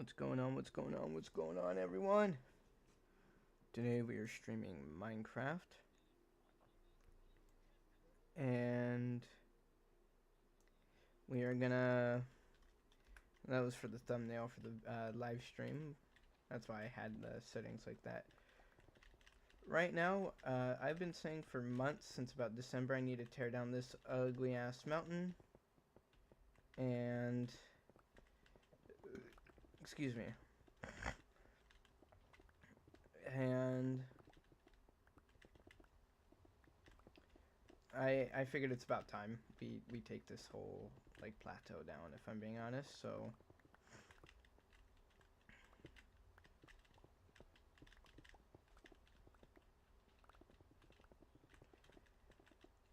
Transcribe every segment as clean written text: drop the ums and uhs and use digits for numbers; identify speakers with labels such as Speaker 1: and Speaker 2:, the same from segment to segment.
Speaker 1: What's going on? What's going on? What's going on, everyone? Today we are streaming Minecraft. And we are gonna... That was for the thumbnail for the live stream. That's why I had the settings like that. Right now, I've been saying for months, since about December, I need to tear down this ugly-ass mountain. And... Excuse me. And... I figured it's about time we take this whole, like, plateau down, if I'm being honest, so...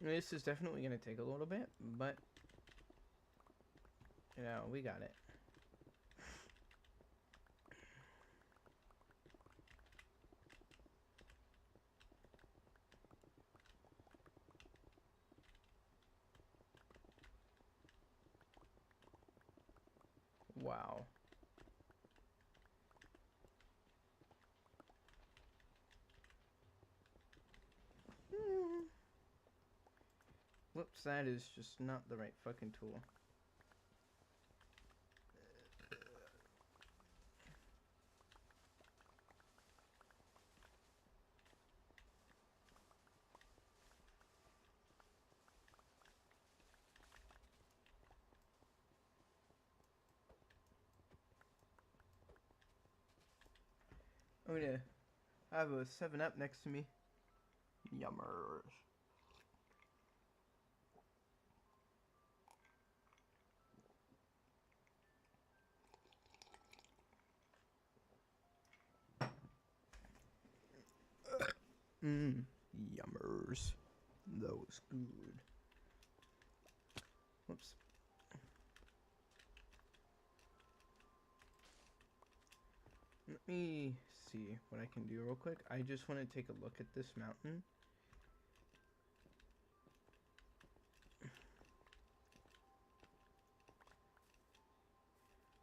Speaker 1: This is definitely going to take a little bit, but, you know, we got it. Wow. Whoops, that is just not the right fucking tool. I'm gonna have a 7-Up next to me. Yummers. Yummers. That was good. Whoops. Let me see what I can do real quick. I just want to take a look at this mountain.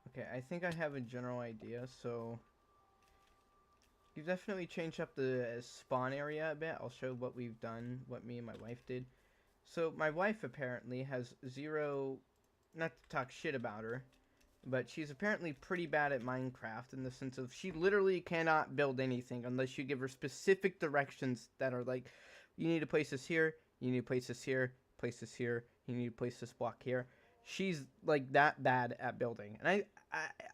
Speaker 1: Okay, I think I have a general idea, so... You've definitely changed up the spawn area a bit. I'll show what we've done, what me and my wife did. So, my wife apparently has zero... Not to talk shit about her, but she's apparently pretty bad at Minecraft in the sense of she literally cannot build anything unless you give her specific directions that are like, you need to place this here, you need to place this here, you need to place this block here. She's like that bad at building. And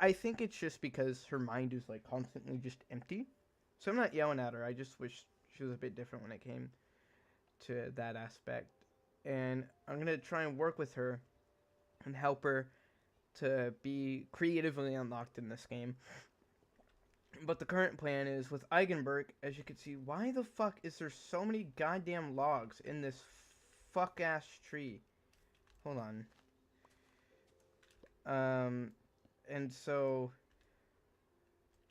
Speaker 1: I think it's just because her mind is like constantly just empty. So I'm not yelling at her. I just wish she was a bit different when it came to that aspect. And I'm going to try and work with her and help her to be creatively unlocked in this game. But the current plan is with Eigenberg, as you can see, why the fuck is there so many goddamn logs in this fuck-ass tree? Hold on. And so,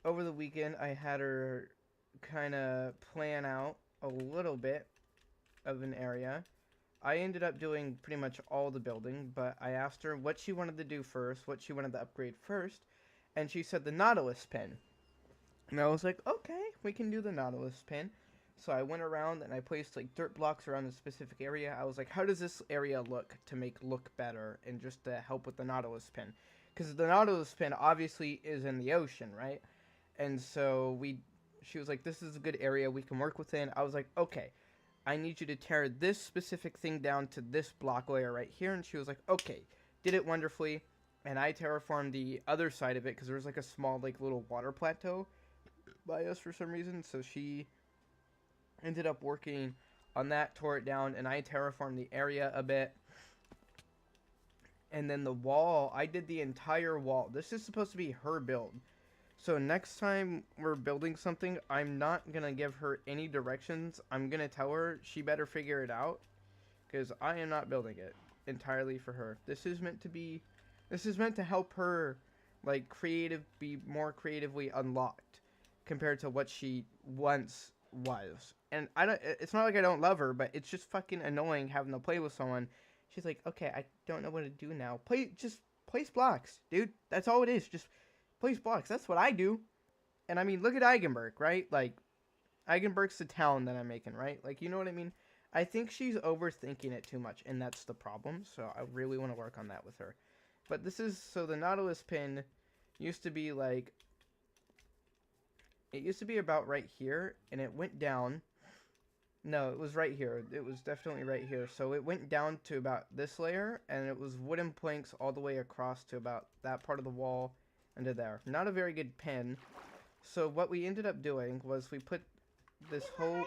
Speaker 1: over the weekend, I had her kind of plan out a little bit of an area. I ended up doing pretty much all the building, but I asked her what she wanted to do first, what she wanted to upgrade first, and she said the Nautilus pin. And I was like, okay, we can do the Nautilus pin. So I went around and I placed like dirt blocks around the specific area. I was like, how does this area look to make look better and just to help with the Nautilus pin? Because the Nautilus pin obviously is in the ocean, right? And so she was like, this is a good area we can work within. I was like, okay, I need you to tear this specific thing down to this block layer right here. And she was like, okay, did it wonderfully. And I terraformed the other side of it because there was like a small like little water plateau by us for some reason. So she ended up working on that, tore it down, and I terraformed the area a bit. And then the wall, I did the entire wall. This is supposed to be her build. So next time we're building something, I'm not going to give her any directions. I'm going to tell her she better figure it out. Because I am not building it entirely for her. This is meant to help her, like, be more creatively unlocked. Compared to what she once was. And it's not like I don't love her, but it's just fucking annoying having to play with someone. She's like, okay, I don't know what to do now. Just place blocks, dude. That's all it is. Just Place blocks. That's what I do. And I mean, look at Eigenberg, right? Like, Eigenberg's the town that I'm making, right? Like, you know what I mean? I think she's overthinking it too much, and that's the problem. So I really want to work on that with her. But this is, so the Nautilus pin used to be like, it used to be about right here, and it went down. No, it was right here. It was definitely right here. So it went down to about this layer, and it was wooden planks all the way across to about that part of the wall into there. Not a very good pin. So what we ended up doing was we put this whole...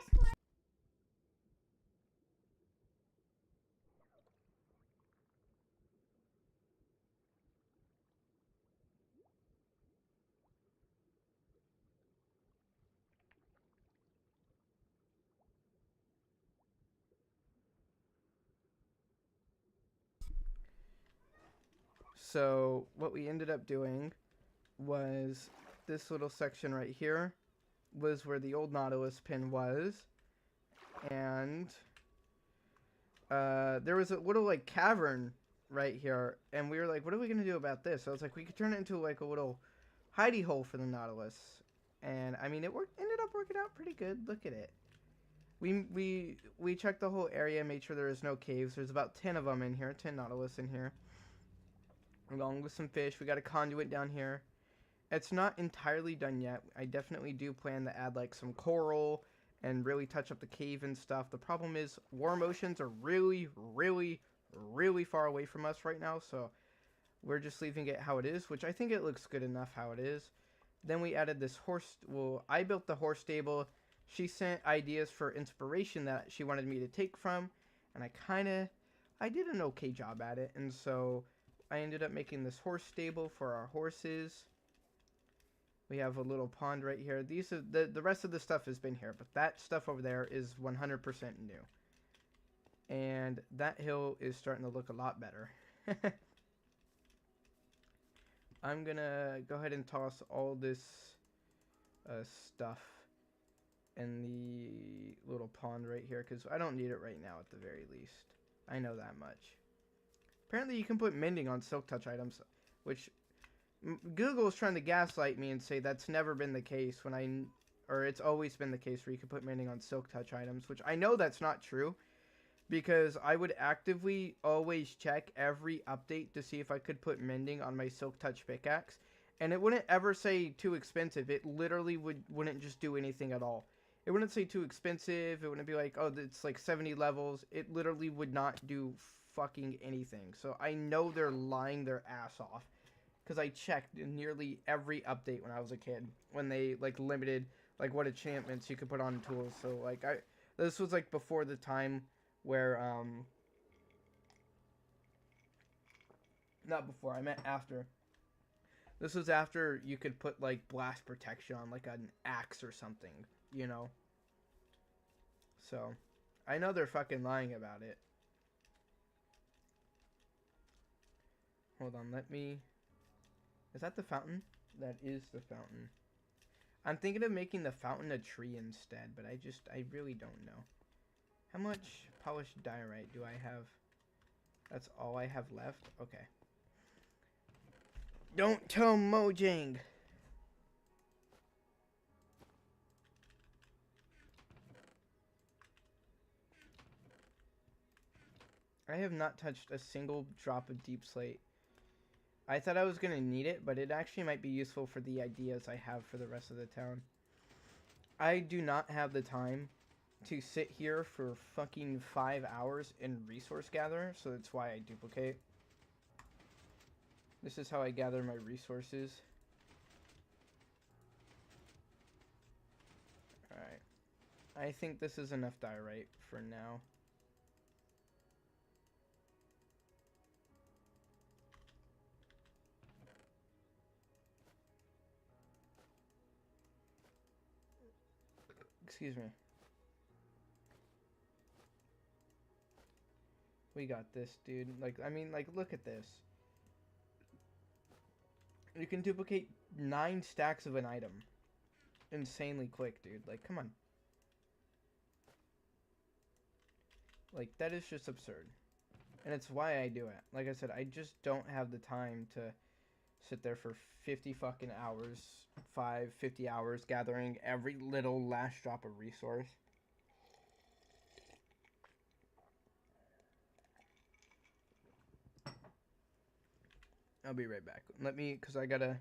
Speaker 1: So what we ended up doing was this little section right here was where the old Nautilus pin was. And there was a little like cavern right here. And we were like, what are we going to do about this? So I was like, we could turn it into like a little hidey hole for the Nautilus. And I mean, it ended up working out pretty good. Look at it. We checked the whole area, made sure there was no caves. There's about 10 of them in here, 10 Nautilus in here. Along with some fish. We got a conduit down here. It's not entirely done yet. I definitely do plan to add like some coral and really touch up the cave and stuff. The problem is warm oceans are really, really, really far away from us right now. So we're just leaving it how it is, which I think it looks good enough how it is. Then we added this horse. Well, I built the horse stable. She sent ideas for inspiration that she wanted me to take from. And I did an okay job at it. And so I ended up making this horse stable for our horses. We have a little pond right here. These are the rest of the stuff has been here, but that stuff over there is 100% new. And that hill is starting to look a lot better. I'm gonna go ahead and toss all this stuff in the little pond right here, because I don't need it right now at the very least. I know that much. Apparently you can put mending on silk touch items, which Google is trying to gaslight me and say that's never been the case or it's always been the case where you can put mending on silk touch items, which I know that's not true, because I would actively always check every update to see if I could put mending on my silk touch pickaxe, and it wouldn't ever say too expensive. It literally wouldn't just do anything at all. It wouldn't say too expensive. It wouldn't be like, oh, it's like 70 levels. It literally would not do fucking anything. So I know they're lying their ass off, because I checked in nearly every update when I was a kid, when they like limited like what enchantments you could put on tools. So like this was like before the time where not before, I meant after. This was after you could put like blast protection on like an axe or something, you know. So I know they're fucking lying about it. Hold on, let me... Is that the fountain? That is the fountain. I'm thinking of making the fountain a tree instead, but I really don't know. How much polished diorite do I have? That's all I have left? Okay. Don't tell Mojang! I have not touched a single drop of deep slate. I thought I was going to need it, but it actually might be useful for the ideas I have for the rest of the town. I do not have the time to sit here for fucking 5 hours and resource gather, so that's why I duplicate. This is how I gather my resources. Alright. I think this is enough diorite for now. Excuse me. We got this, dude. Like, I mean, like, look at this. You can duplicate 9 stacks of an item. Insanely quick, dude. Like, come on. Like, that is just absurd. And it's why I do it. Like I said, I just don't have the time to sit there for 50 fucking hours, 50 hours, gathering every little last drop of resource. I'll be right back. Let me, because I gotta...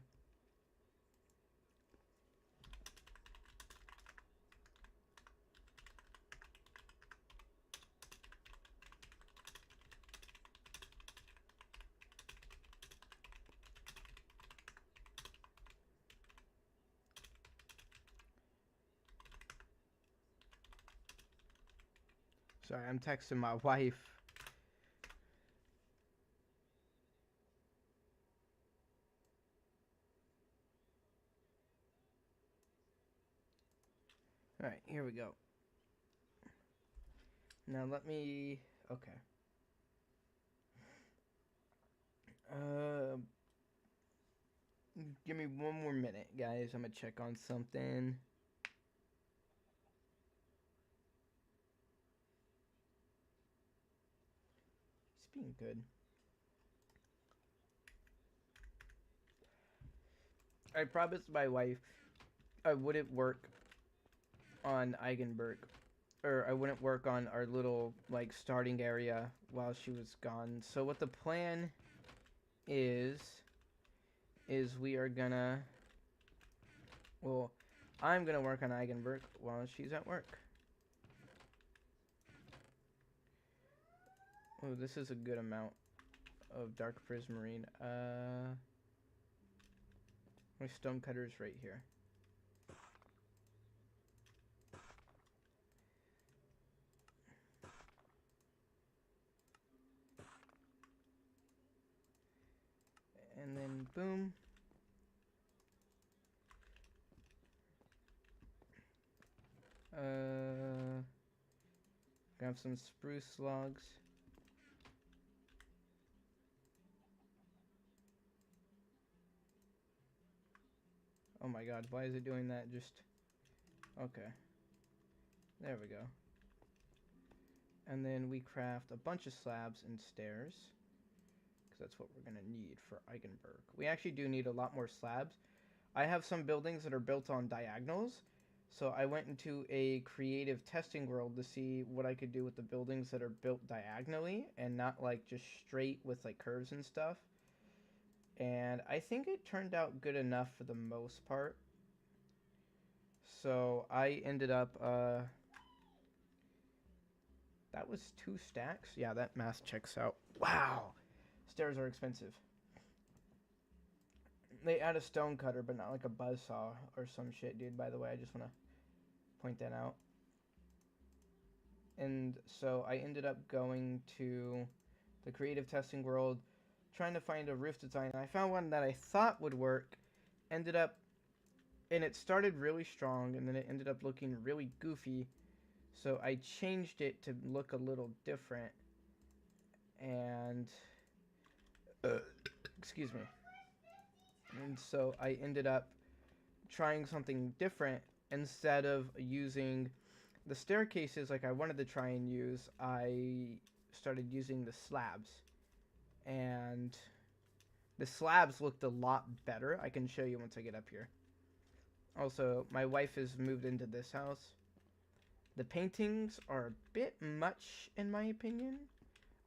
Speaker 1: Sorry, I'm texting my wife. Alright, here we go. Now let me... Okay. Give me one more minute, guys. I'm gonna check on something. It's being good. I promised my wife I wouldn't work on Eigenberg. Or I wouldn't work on our little, like, starting area while she was gone. So what the plan is we are gonna... Well, I'm gonna work on Eigenberg while she's at work. Oh, this is a good amount of dark prismarine. My stonecutter's right here. And then boom. Grab some spruce logs. Oh my god, why is it doing that? Just... Okay. There we go. And then we craft a bunch of slabs and stairs. Because that's what we're going to need for Eigenberg. We actually do need a lot more slabs. I have some buildings that are built on diagonals. So I went into a creative testing world to see what I could do with the buildings that are built diagonally. And not like just straight with like curves and stuff. And I think it turned out good enough for the most part. So I ended up... that was 2 stacks? Yeah, that math checks out. Wow! Stairs are expensive. They add a stone cutter, but not like a buzzsaw or some shit, dude. By the way, I just want to point that out. And so I ended up going to the creative testing world, trying to find a roof design. I found one that I thought would work. Ended up... And it started really strong, and then it ended up looking really goofy. So I changed it to look a little different. And... excuse me. And so I ended up trying something different. Instead of using the staircases like I wanted to try and use, I started using the slabs. And the slabs looked a lot better. I can show you once I get up here. Also, my wife has moved into this house. The paintings are a bit much, in my opinion.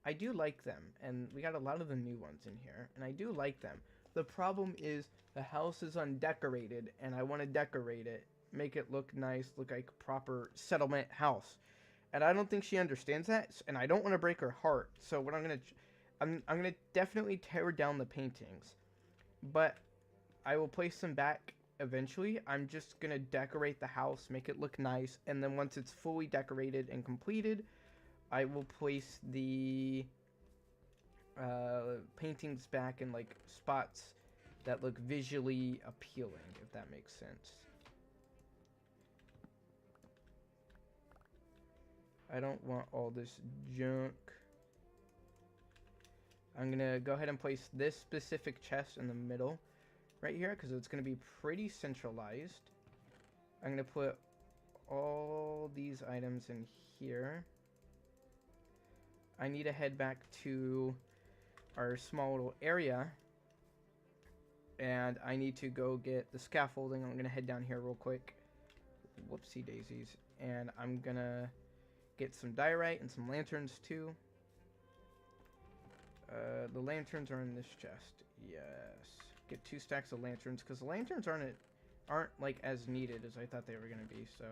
Speaker 1: I do like them, and we got a lot of the new ones in here, and I do like them. The problem is the house is undecorated, and I want to decorate it, make it look nice, look like a proper settlement house. And I don't think she understands that, and I don't want to break her heart. So what I'm gonna definitely tear down the paintings, but I will place them back eventually. I'm just gonna decorate the house, make it look nice, and then once it's fully decorated and completed, I will place the paintings back in like spots that look visually appealing, if that makes sense. I don't want all this junk. I'm gonna go ahead and place this specific chest in the middle right here because it's gonna be pretty centralized. I'm gonna put all these items in here. I need to head back to our small little area And I need to go get the scaffolding. I'm gonna head down here real quick. Whoopsie daisies. And I'm gonna get some diorite and some lanterns too. The lanterns are in this chest. Yes. Get 2 stacks of lanterns because the lanterns aren't like as needed as I thought they were gonna be. So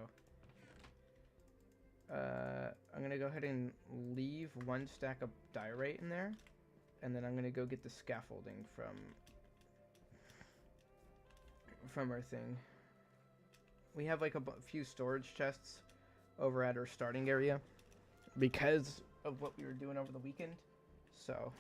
Speaker 1: I'm gonna go ahead and leave 1 stack of diorite in there, and then I'm gonna go get the scaffolding from our thing. We have like a few storage chests over at our starting area because of what we were doing over the weekend. So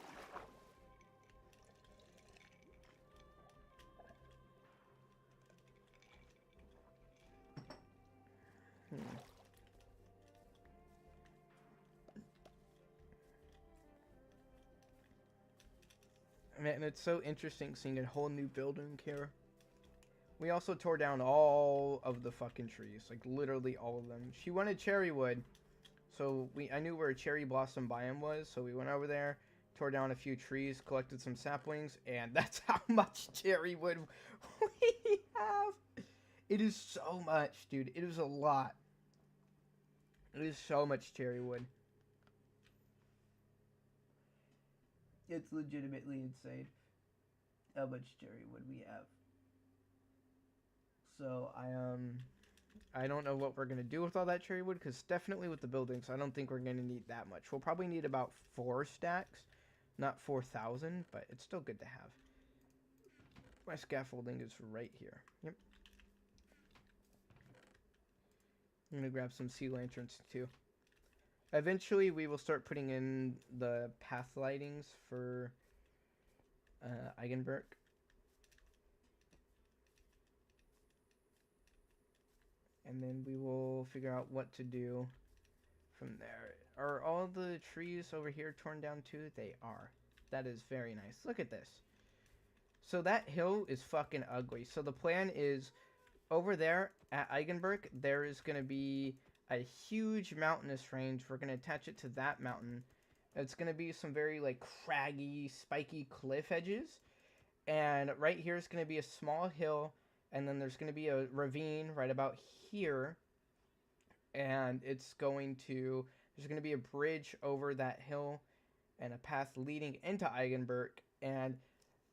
Speaker 1: man, it's so interesting seeing a whole new building here. We also tore down all of the fucking trees, like literally all of them. She wanted cherry wood, so I knew where a cherry blossom biome was, so we went over there, tore down a few trees, collected some saplings, and that's how much cherry wood we have. It is so much, dude. It is a lot. It is so much cherry wood. It's legitimately insane how much cherry wood we have. So I don't know what we're gonna do with all that cherry wood, because definitely with the buildings, I don't think we're gonna need that much. We'll probably need about 4 stacks, not 4,000, but it's still good to have. My scaffolding is right here. Yep. I'm gonna grab some sea lanterns too. Eventually, we will start putting in the path lightings for Eigenberg. And then we will figure out what to do from there. Are all the trees over here torn down too? They are. That is very nice. Look at this. So that hill is fucking ugly. So the plan is, over there at Eigenberg, there is going to be a huge mountainous range. We're going to attach it to that mountain. It's going to be some very like craggy, spiky cliff edges. And right here is going to be a small hill. And then there's going to be a ravine right about here. And there's going to be a bridge over that hill and a path leading into Eigenberg. And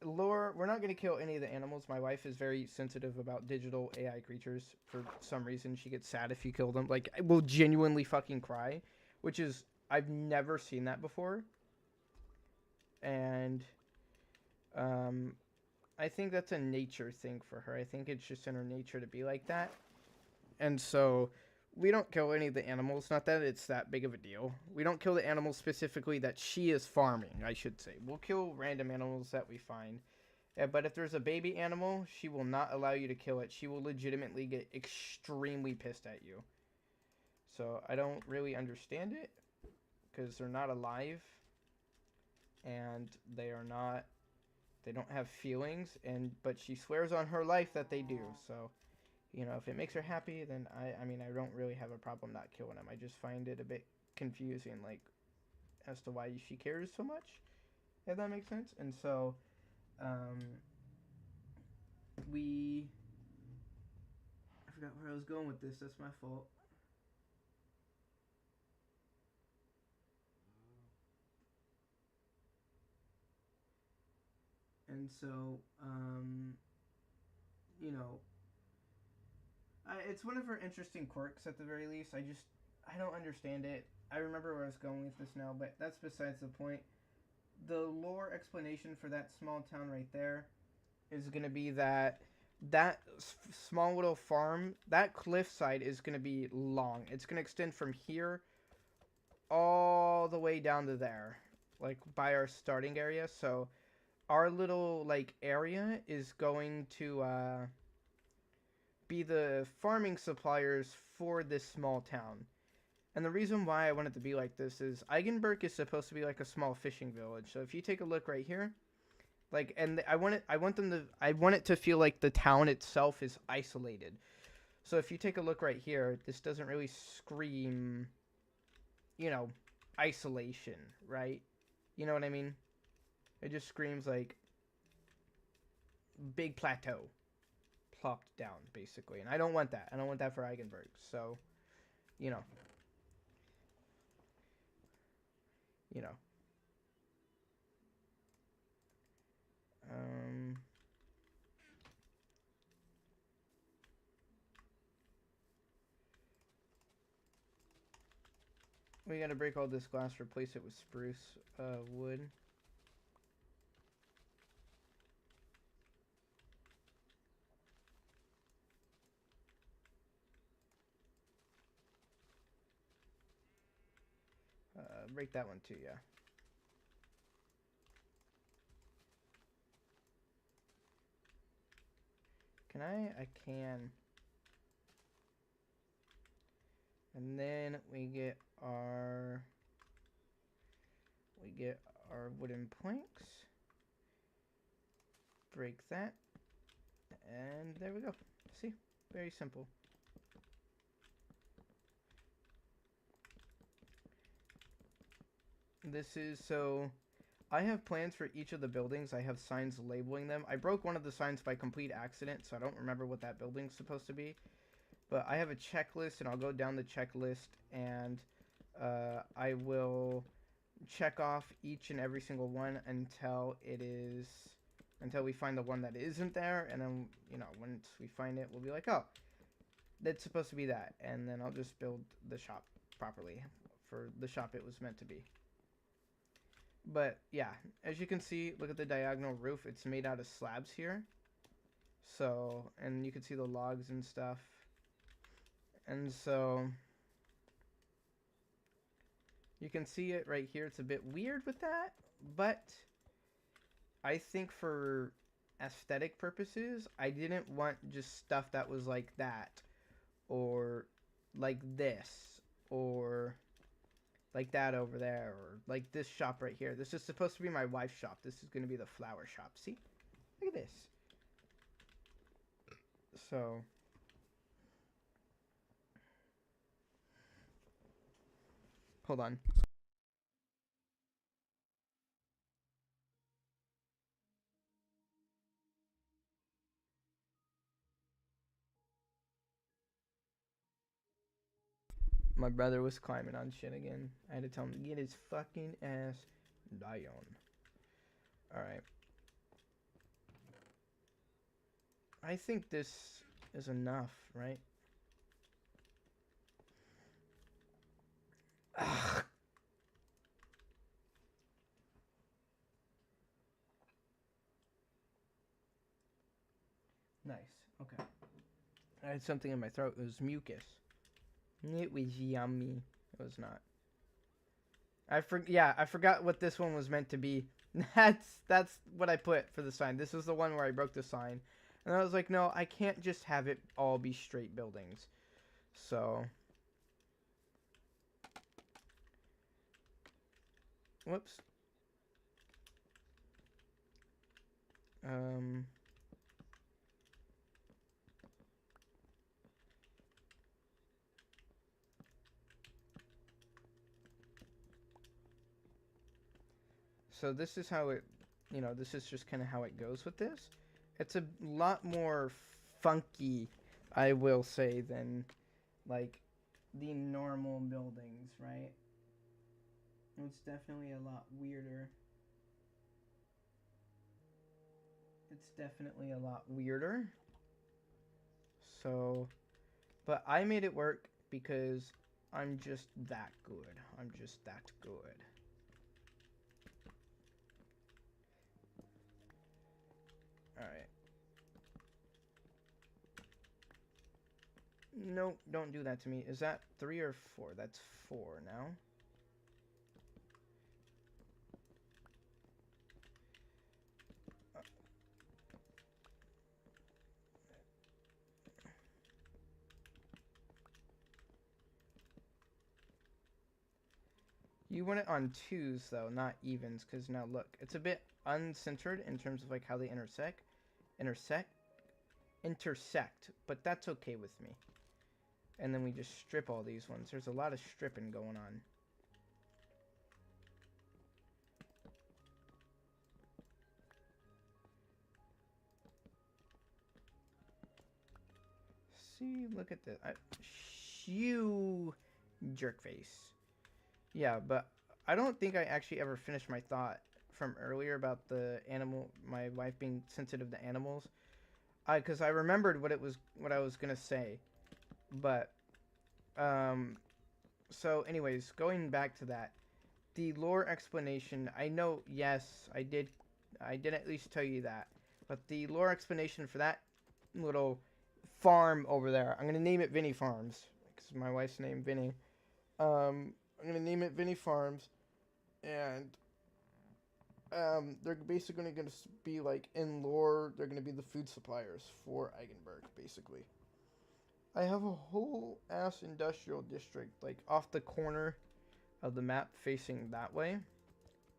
Speaker 1: lore, we're not going to kill any of the animals. My wife is very sensitive about digital AI creatures. For some reason, she gets sad if you kill them. Like, I will genuinely fucking cry. Which is, I've never seen that before. And I think that's a nature thing for her. I think it's just in her nature to be like that. And so we don't kill any of the animals. Not that it's that big of a deal. We don't kill the animals specifically that she is farming, I should say. We'll kill random animals that we find. But if there's a baby animal, she will not allow you to kill it. She will legitimately get extremely pissed at you. So I don't really understand it, because they're not alive. And they don't have feelings. But she swears on her life that they do. So, you know, if it makes her happy, then I mean, I don't really have a problem not killing them. I just find it a bit confusing, like, as to why she cares so much, if that makes sense. And so, I forgot where I was going with this. That's my fault. And so, you know, it's one of her interesting quirks at the very least. I don't understand it. I remember where I was going with this now, but that's besides the point. The lore explanation for that small town right there is going to be that small little farm, that cliffside is going to be long. It's going to extend from here all the way down to there, like by our starting area. So our little like area is going to be the farming suppliers for this small town. And the reason why I want it to be like this is Eigenberg is supposed to be like a small fishing village. So if you take a look right here, like, and I want it to feel like the town itself is isolated. So if you take a look right here, this doesn't really scream, you know, isolation, right? You know what I mean? It just screams like big plateau plopped down, basically. And I don't want that. I don't want that for Eigenberg. So, you know. You know. We gotta break all this glass, replace it with spruce wood. Break that one too, yeah. Can I? I can. And then we get our wooden planks. Break that. And there we go. See? Very simple. This is so I have plans for each of the buildings. I have signs labeling them. I broke one of the signs by complete accident, so I don't remember what that building's supposed to be. But I have a checklist, and I'll go down the checklist, and I will check off each and every single one until we find the one that isn't there, and then, you know, once we find it, we'll be like, oh, that's supposed to be that, and then I'll just build the shop properly for the shop it was meant to be. But yeah, as you can see, look at the diagonal roof. It's made out of slabs here. So, and you can see the logs and stuff. And so you can see it right here. It's a bit weird with that, but I think for aesthetic purposes, I didn't want just stuff that was like that, or like this, or like that over there, or like this shop right here. This is supposed to be my wife's shop. This is going to be the flower shop. See? Look at this. So hold on. My brother was climbing on shit again. I had to tell him to get his fucking ass down. Alright. I think this is enough, right? Ugh. Nice. Okay. I had something in my throat. It was mucus. It was yummy. It was not. I forgot what this one was meant to be. That's what I put for the sign. This was the one where I broke the sign. And I was like, no, I can't just have it all be straight buildings. So, whoops. So this is how it, you know, this is just kind of how it goes with this. It's a lot more funky, I will say, than like the normal buildings, right? It's definitely a lot weirder. It's definitely a lot weirder. So, but I made it work because I'm just that good. I'm just that good. Alright. Nope, don't do that to me. Is that 3 or 4? That's 4 now. You want it on 2s though, not evens, because now look, it's a bit uncentered in terms of like how they intersect, but that's okay with me. And then we just strip all these ones. There's a lot of stripping going on. See, look at this. You jerk face. Yeah, but I don't think I actually ever finished my thought from earlier about the animal, my wife being sensitive to animals. Because I remembered what I was gonna say, but um, so anyways, going back to that, the lore explanation. I know, yes, I did at least tell you that, but the lore explanation for that little farm over there, I'm gonna name it Vinny Farms because my wife's name Vinny. I'm gonna name it Vinny Farms, and they're basically gonna be like in lore. They're gonna be the food suppliers for Eigenberg, basically. I have a whole ass industrial district like off the corner of the map facing that way.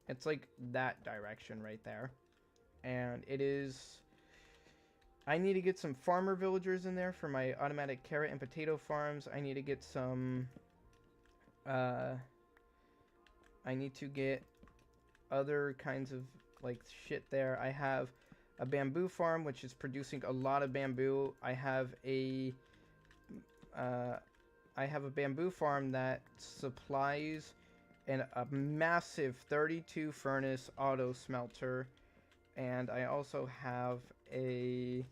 Speaker 1: It's like that direction right there, and it is. I need to get some farmer villagers in there for my automatic carrot and potato farms. I need to get some. Uh, I need to get other kinds of like shit there. I have a bamboo farm which is producing a lot of bamboo. Uh, I have a bamboo farm that supplies a massive 32 furnace auto smelter, and I also have a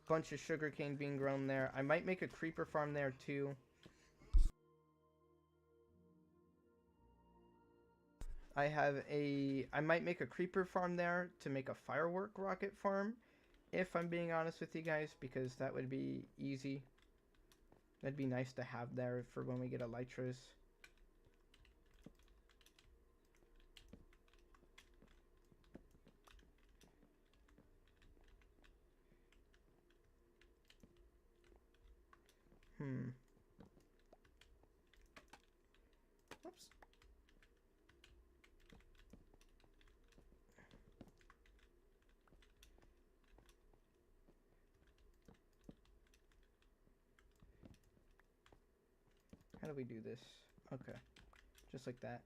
Speaker 1: bunch of sugarcane being grown there. I might make a creeper farm there too. I might make a creeper farm there to make a firework rocket farm, if I'm being honest with you guys, because that would be easy. That'd be nice to have there for when we get elytras. Oops. How do we do this? Okay. Just like that.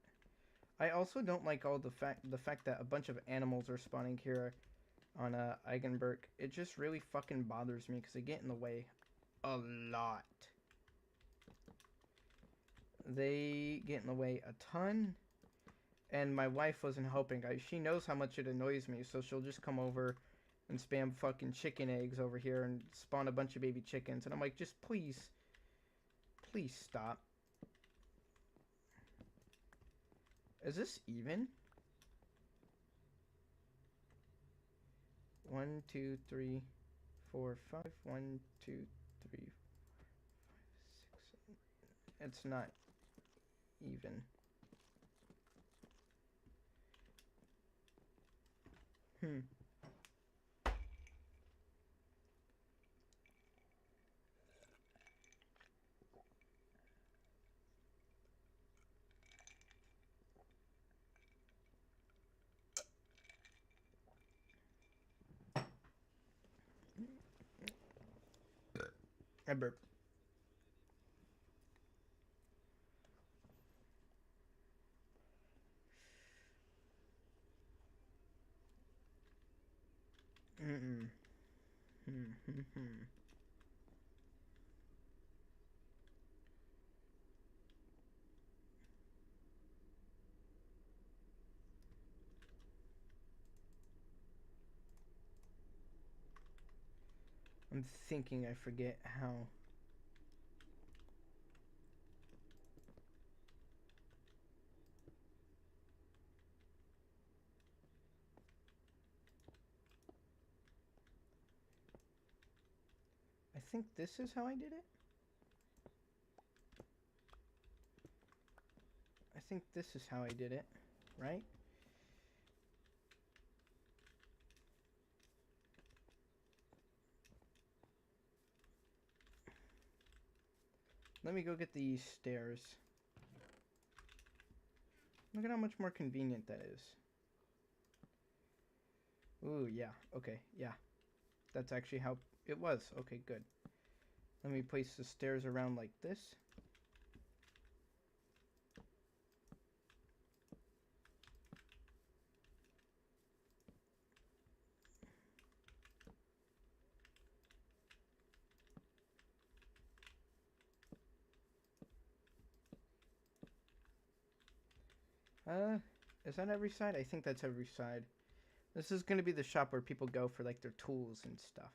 Speaker 1: I also don't like all the fact that a bunch of animals are spawning here on Eigenberg. It just really fucking bothers me because they get in the way a lot. They get in the way a ton, and my wife wasn't helping. She knows how much it annoys me, so she'll just come over and spam fucking chicken eggs over here and spawn a bunch of baby chickens, and I'm like, just please, please stop. Is this even? 1, 2, 3, 4, 5. 1, 2, 3, 5, 6, 7. It's not even. I burp. I'm thinking I forget how. I think this is how I did it. I think this is how I did it, right? Let me go get these stairs. Look at how much more convenient that is. Ooh, yeah. Okay, yeah. That's actually how it was. Okay, good. Let me place the stairs around like this. Is that every side? I think that's every side. This is going to be the shop where people go for like their tools and stuff.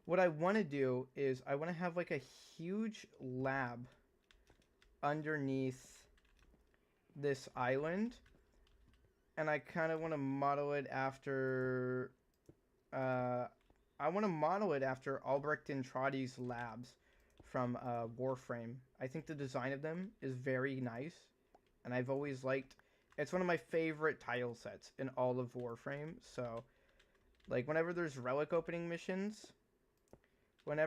Speaker 1: What I want to do is I want to have like a huge lab underneath this island, and I kind of want to model it after I want to model it after Albrecht and Trotty's labs from Warframe. I think the design of them is very nice, and I've always liked. It's one of my favorite tile sets in all of Warframe. So, like whenever there's relic opening missions, whether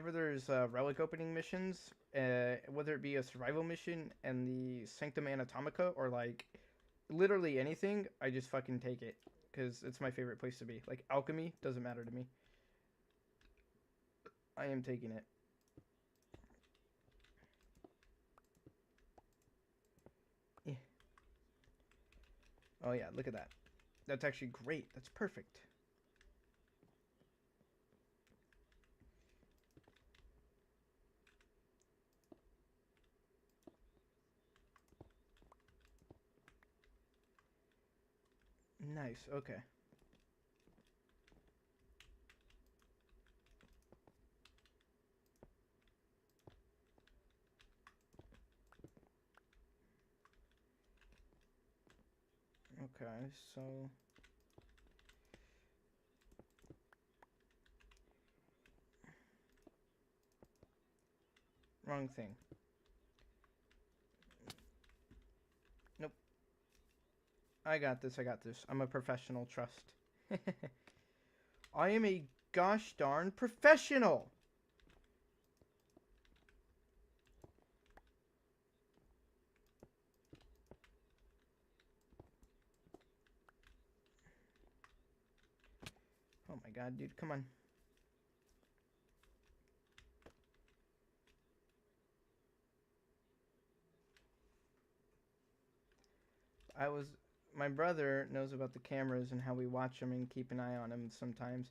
Speaker 1: it be a survival mission and the Sanctum Anatomica or like literally anything, I just fucking take it because it's my favorite place to be. Like alchemy doesn't matter to me. I am taking it. Yeah. Oh yeah, look at that. That's actually great. That's perfect. Nice. Okay. Okay. So wrong thing. Nope. I got this. I got this. I'm a professional. Trust. I am a gosh darn professional. Oh my god, dude. Come on. I was my brother knows about the cameras and how we watch them and keep an eye on them sometimes.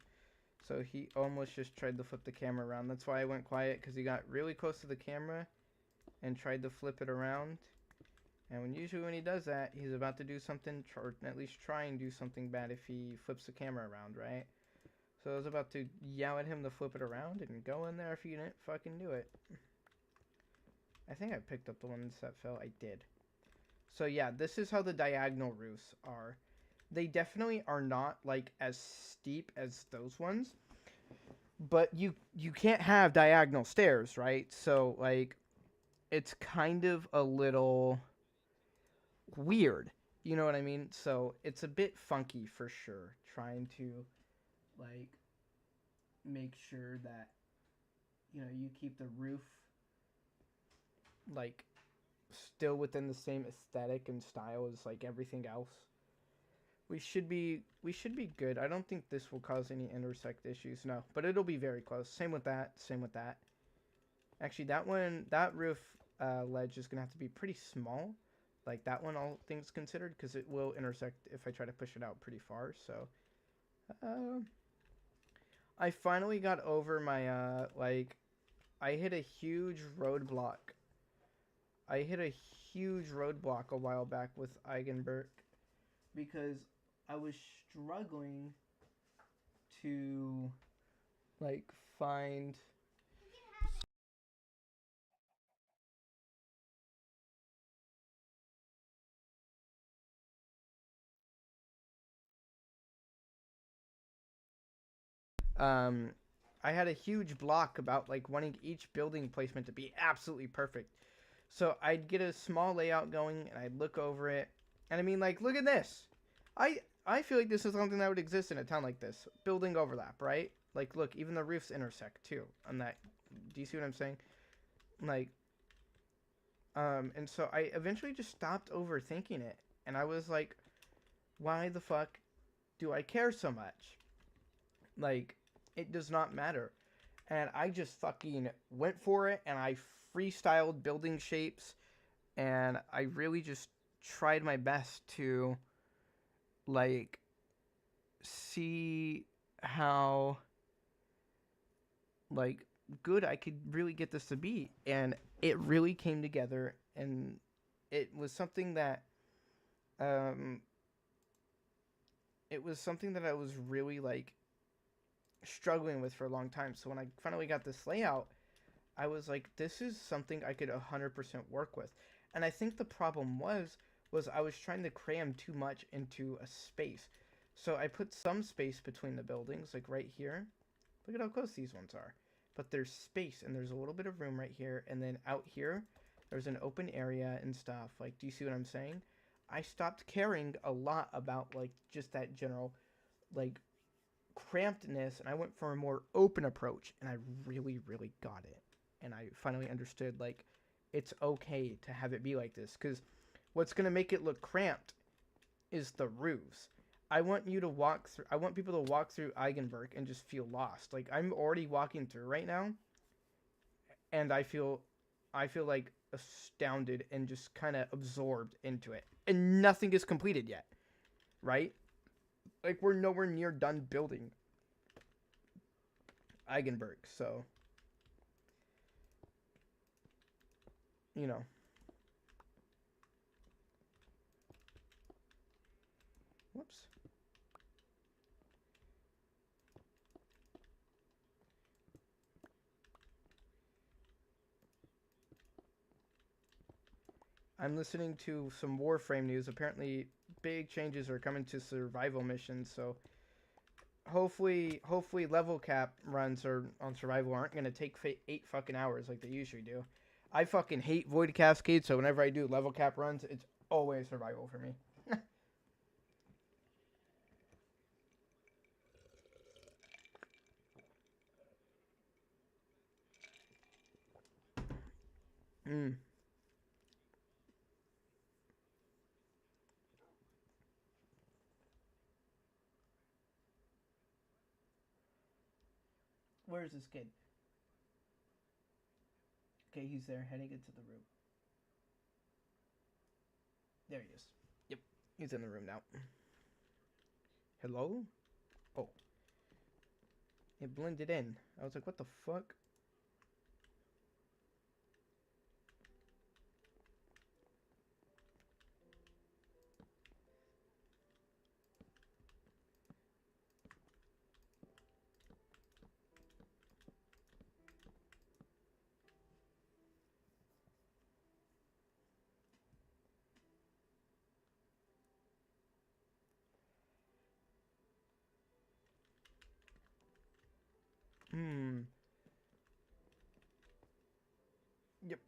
Speaker 1: So he almost just tried to flip the camera around. That's why I went quiet, because he got really close to the camera and tried to flip it around. And usually when he does that, he's about to do something, or at least try and do something bad if he flips the camera around, right? So I was about to yell at him to flip it around and go in there if you didn't fucking do it. I think I picked up the ones that fell. I did. So yeah, this is how the diagonal roofs are. They definitely are not like as steep as those ones, but you can't have diagonal stairs, right? So like it's kind of a little weird. You know what I mean? So it's a bit funky for sure trying to like make sure that you keep the roof like still within the same aesthetic and style as like everything else. We should be good. I don't think this will cause any intersect issues. No, but it'll be very close. Same with that. Same with that. Actually, that roof ledge is gonna have to be pretty small, like that one, all things considered, because it will intersect if I try to push it out pretty far. So, uh, I finally got over my like, I hit a huge roadblock. I hit a huge roadblock a while back with Eigenberg because I was struggling to like find um I had a huge block about like wanting each building placement to be absolutely perfect. So I'd get a small layout going and I'd look over it. And I mean like look at this. I feel like this is something that would exist in a town like this. Building overlap, right? Like look, even the roofs intersect too on that. Do you see what I'm saying? Like and so I eventually just stopped overthinking it and I was like, why the fuck do I care so much? Like it does not matter. And I just fucking went for it and I freestyled building shapes and I really just tried my best to like see how like good I could really get this to be, and it really came together, and it was something that Um, it was something that I was really like struggling with for a long time. So when I finally got this layout, I was like, this is something I could 100% work with. And I think the problem was I was trying to cram too much into a space. So I put some space between the buildings, like right here. Look at how close these ones are. But there's space and there's a little bit of room right here. And then out here, there's an open area and stuff. Like, do you see what I'm saying? I stopped caring a lot about like just that general like crampedness, and I went for a more open approach, and I really, really got it. And I finally understood like it's okay to have it be like this, because what's gonna make it look cramped is the roofs. I want you to walk through. I want people to walk through Eigenberg and just feel lost. Like I'm already walking through right now, and I feel like astounded and just kind of absorbed into it, and nothing is completed yet, right? Like we're nowhere near done building Eigenberg, so you know. Whoops. I'm listening to some Warframe news. Apparently, big changes are coming to survival missions. So hopefully, level cap runs or on survival aren't gonna take 8 fucking hours like they usually do. I fucking hate Void Cascade, so whenever I do level cap runs, it's always survival for me. Mm. Where's this kid? Okay, he's there, heading into the room. There he is. Yep, he's in the room now. Hello? Oh, it blended in. I was like, what the fuck? Hmm. Yep.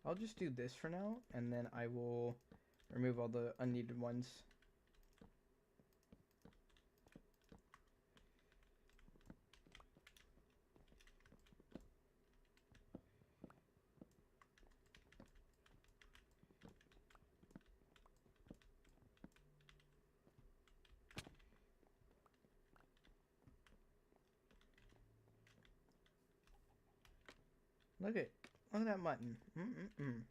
Speaker 1: I'll just do this for now, and then I will remove all the unneeded ones. Look at look at that mutton. Mm-mm-mm.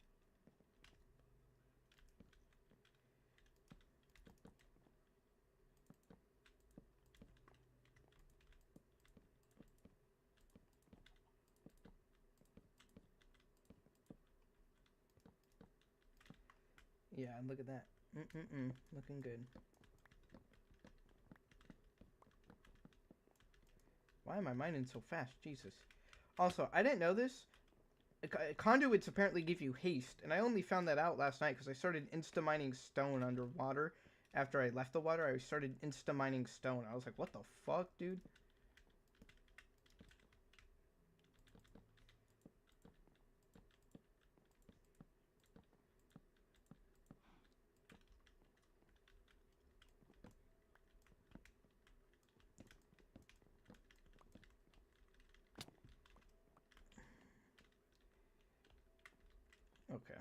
Speaker 1: Yeah, look at that. Mm-mm-mm. Looking good. Why am I mining so fast? Jesus. Also, I didn't know this. Conduits apparently give you haste, and I only found that out last night because I started insta-mining stone underwater. After I left the water, I started insta-mining stone. I was like, what the fuck, dude? Okay.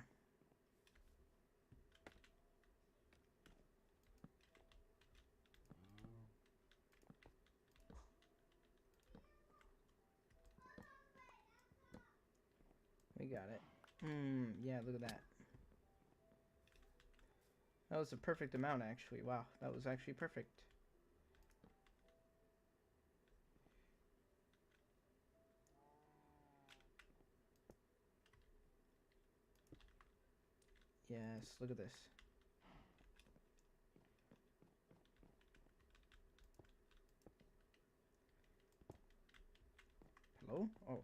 Speaker 1: got it. Yeah, look at that. That was a perfect amount, actually. Wow, that was actually perfect. Yes, look at this. Hello? Oh.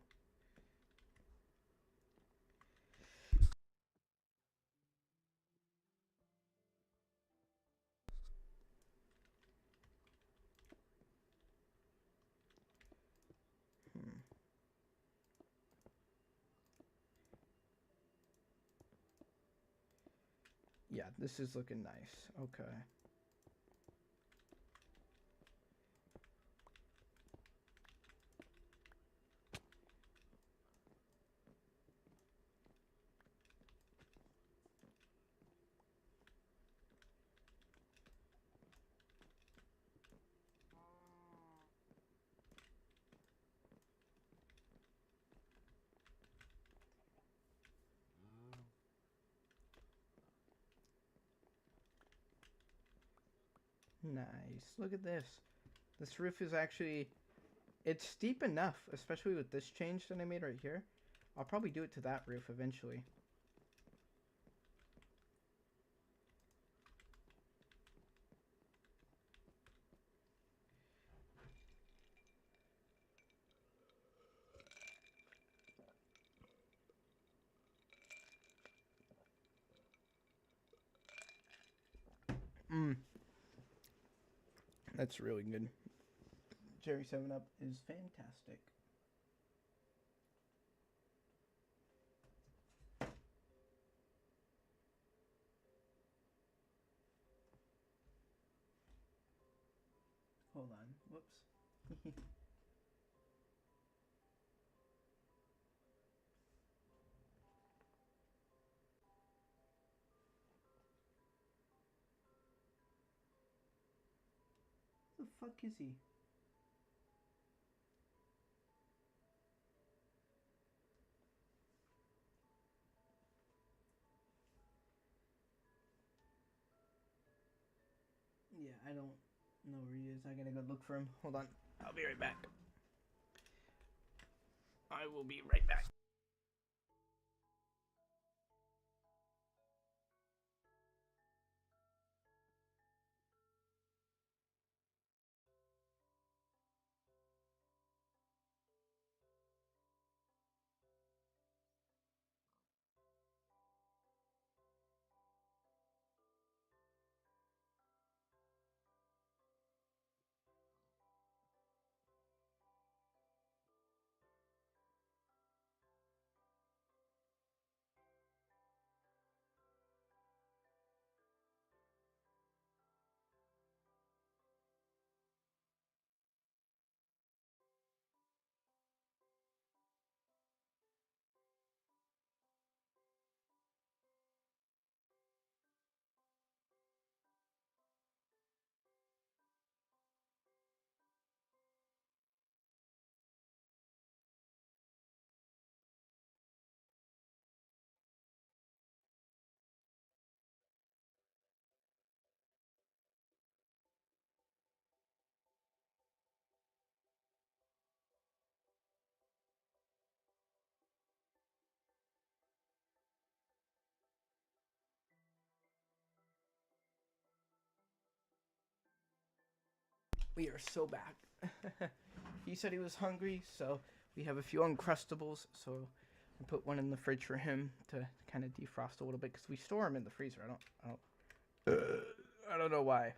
Speaker 1: Hmm. Yeah, this is looking nice. Okay. Nice. Look at this. This roof is actually... It's steep enough, especially with this change that I made right here. I'll probably do it to that roof eventually. Mmm. That's really good. Cherry 7-Up is fantastic. Hold on. Whoops. The fuck is he? Yeah, I don't know where he is. I gotta go look for him. Hold on. I'll be right back. I will be right back. We are so back. He said he was hungry, so we have a few Uncrustables. So I put one in the fridge for him to kind of defrost a little bit because we store them in the freezer. I don't know why.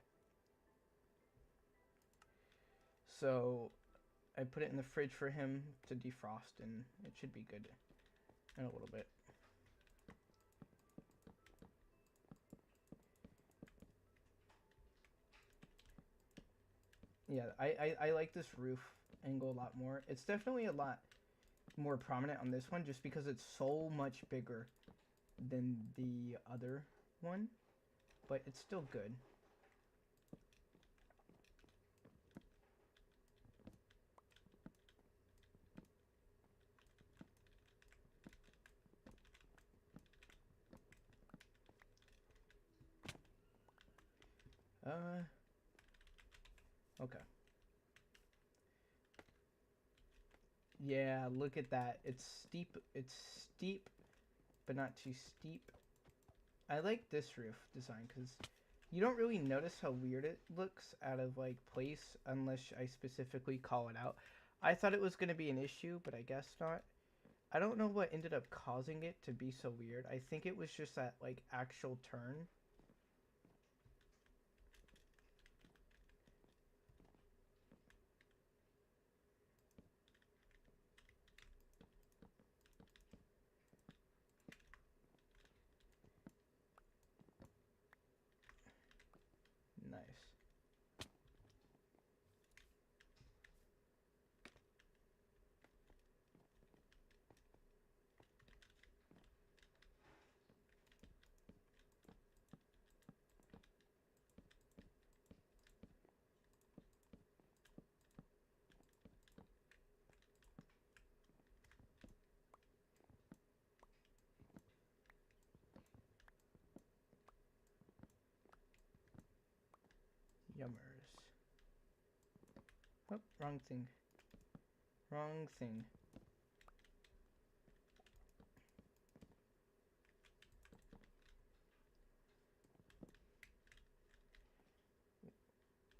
Speaker 1: So I put it in the fridge for him to defrost, and it should be good in a little bit. Yeah, I like this roof angle a lot more. It's definitely a lot more prominent on this one just because it's so much bigger than the other one, but it's still good. Okay. Yeah, look at that. It's steep. It's steep, but not too steep. I like this roof design because you don't really notice how weird it looks out of like place unless I specifically call it out. I thought it was going to be an issue, but I guess not. I don't know what ended up causing it to be so weird. I think it was just that like actual turn. Nice. Yummers. Oh, wrong thing. Wrong thing.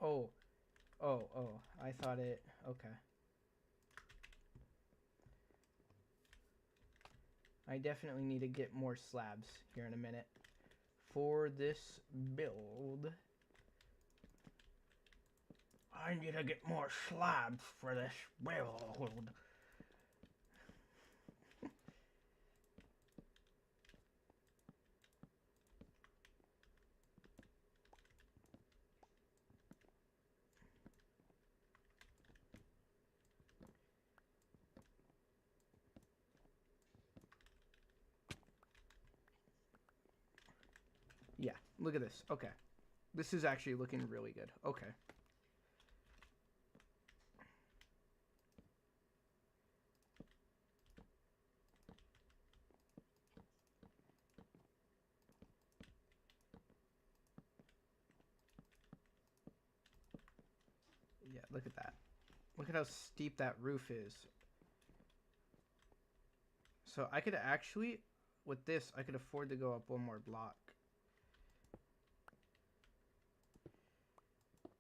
Speaker 1: Oh, oh. I thought it. Okay. I definitely need to get more slabs here in a minute for this build. I need to get more slabs for this build. Yeah, look at this. Okay. This is actually looking really good. Okay. Yeah, look at that. Look at how steep that roof is. So I could actually, with this, I could afford to go up one more block.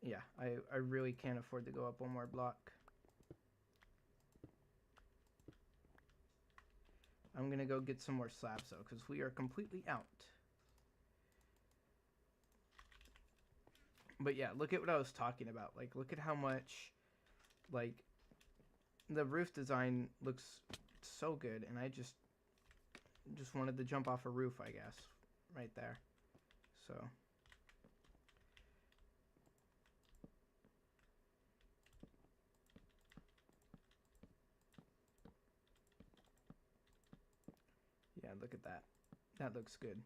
Speaker 1: Yeah, I really can't afford to go up one more block. I'm going to go get some more slabs, though, because we are completely out. But yeah, look at what I was talking about. Like, look at how much, like, the roof design looks so good, and I just wanted to jump off a roof, I guess, right there. So yeah, look at that. That looks good.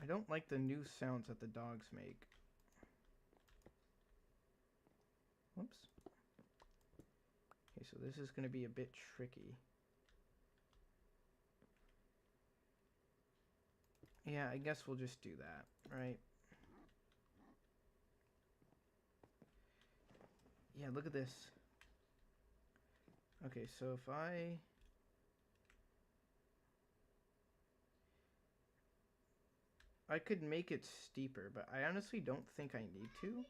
Speaker 1: I don't like the new sounds that the dogs make. Whoops. Okay, so this is going to be a bit tricky. Yeah, I guess we'll just do that, right? Yeah, look at this. Okay, so if I could make it steeper, but I honestly don't think I need to.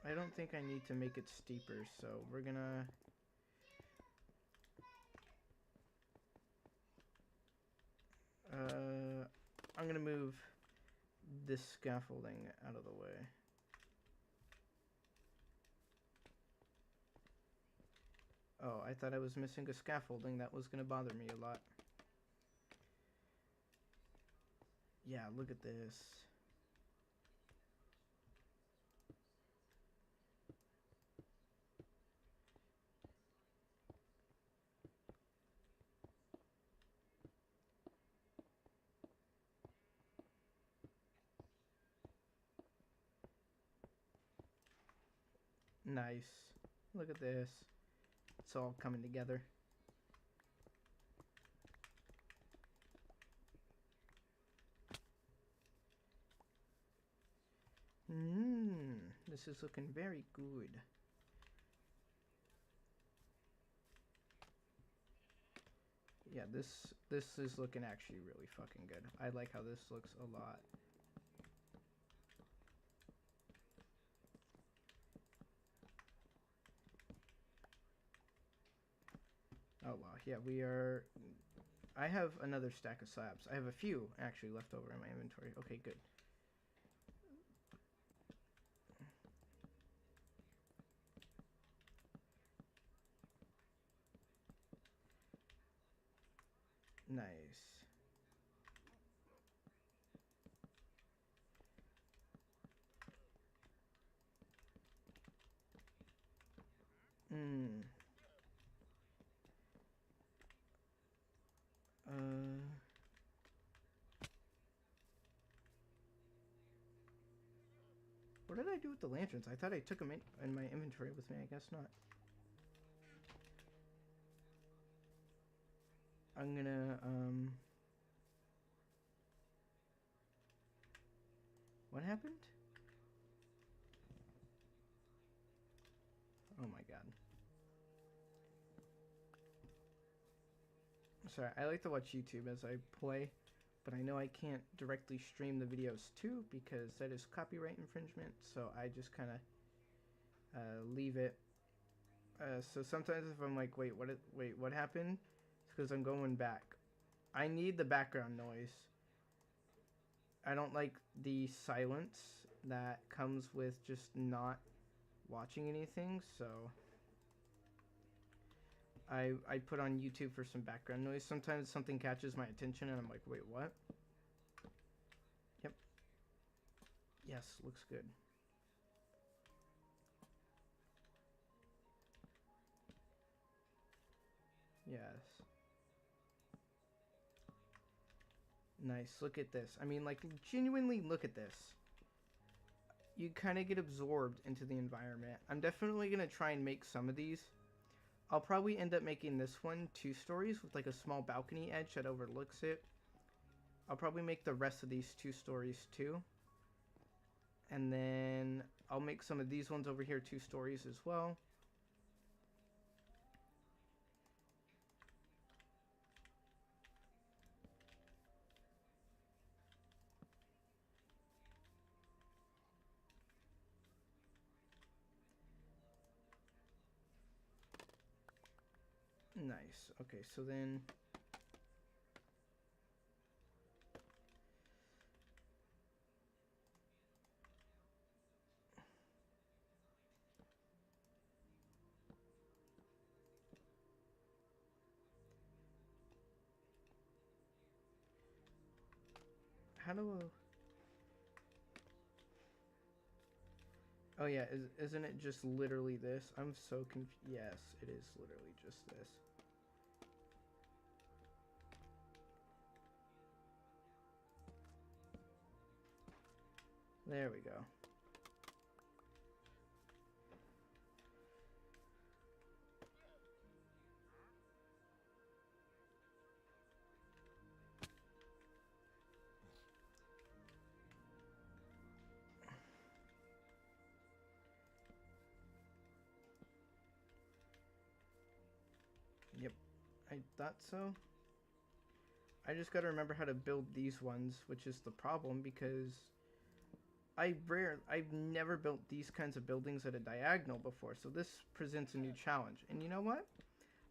Speaker 1: I don't think I need to make it steeper, so we're gonna... I'm gonna move this scaffolding out of the way. Oh, I thought I was missing a scaffolding. That was gonna bother me a lot. Yeah, look at this. Nice. Look at this. It's all coming together. This is looking very good. Yeah, this is looking actually really fucking good. I like how this looks a lot. Oh wow, yeah, we are... I have another stack of slabs. I have a few actually left over in my inventory. Okay, good. Nice. Hmm. What did I do with the lanterns? I thought I took them in my inventory with me. I guess not. I'm gonna, What happened? Oh my god. Sorry, I like to watch YouTube as I play, but I know I can't directly stream the videos too because that is copyright infringement, so I just kind of leave it. So sometimes if I'm like, wait, what happened? It's because I'm going back. I need the background noise. I don't like the silence that comes with just not watching anything, so I put on YouTube for some background noise. Sometimes something catches my attention and I'm like, wait, what? Yep. Yes, looks good. Yes. Nice. Look at this. I mean, like, genuinely look at this. You kind of get absorbed into the environment. I'm definitely going to try and make some of these. I'll probably end up making this one 2 stories with like a small balcony edge that overlooks it. I'll probably make the rest of these 2 stories too. And then I'll make some of these ones over here 2 stories as well. Nice. Okay, so then... How do I... Oh yeah, isn't it just literally this? I'm so confused. Yes, it is literally just this. There we go. Yep, I thought so. I just gotta remember how to build these ones, which is the problem because I've never built these kinds of buildings at a diagonal before, so this presents a new challenge. And you know what?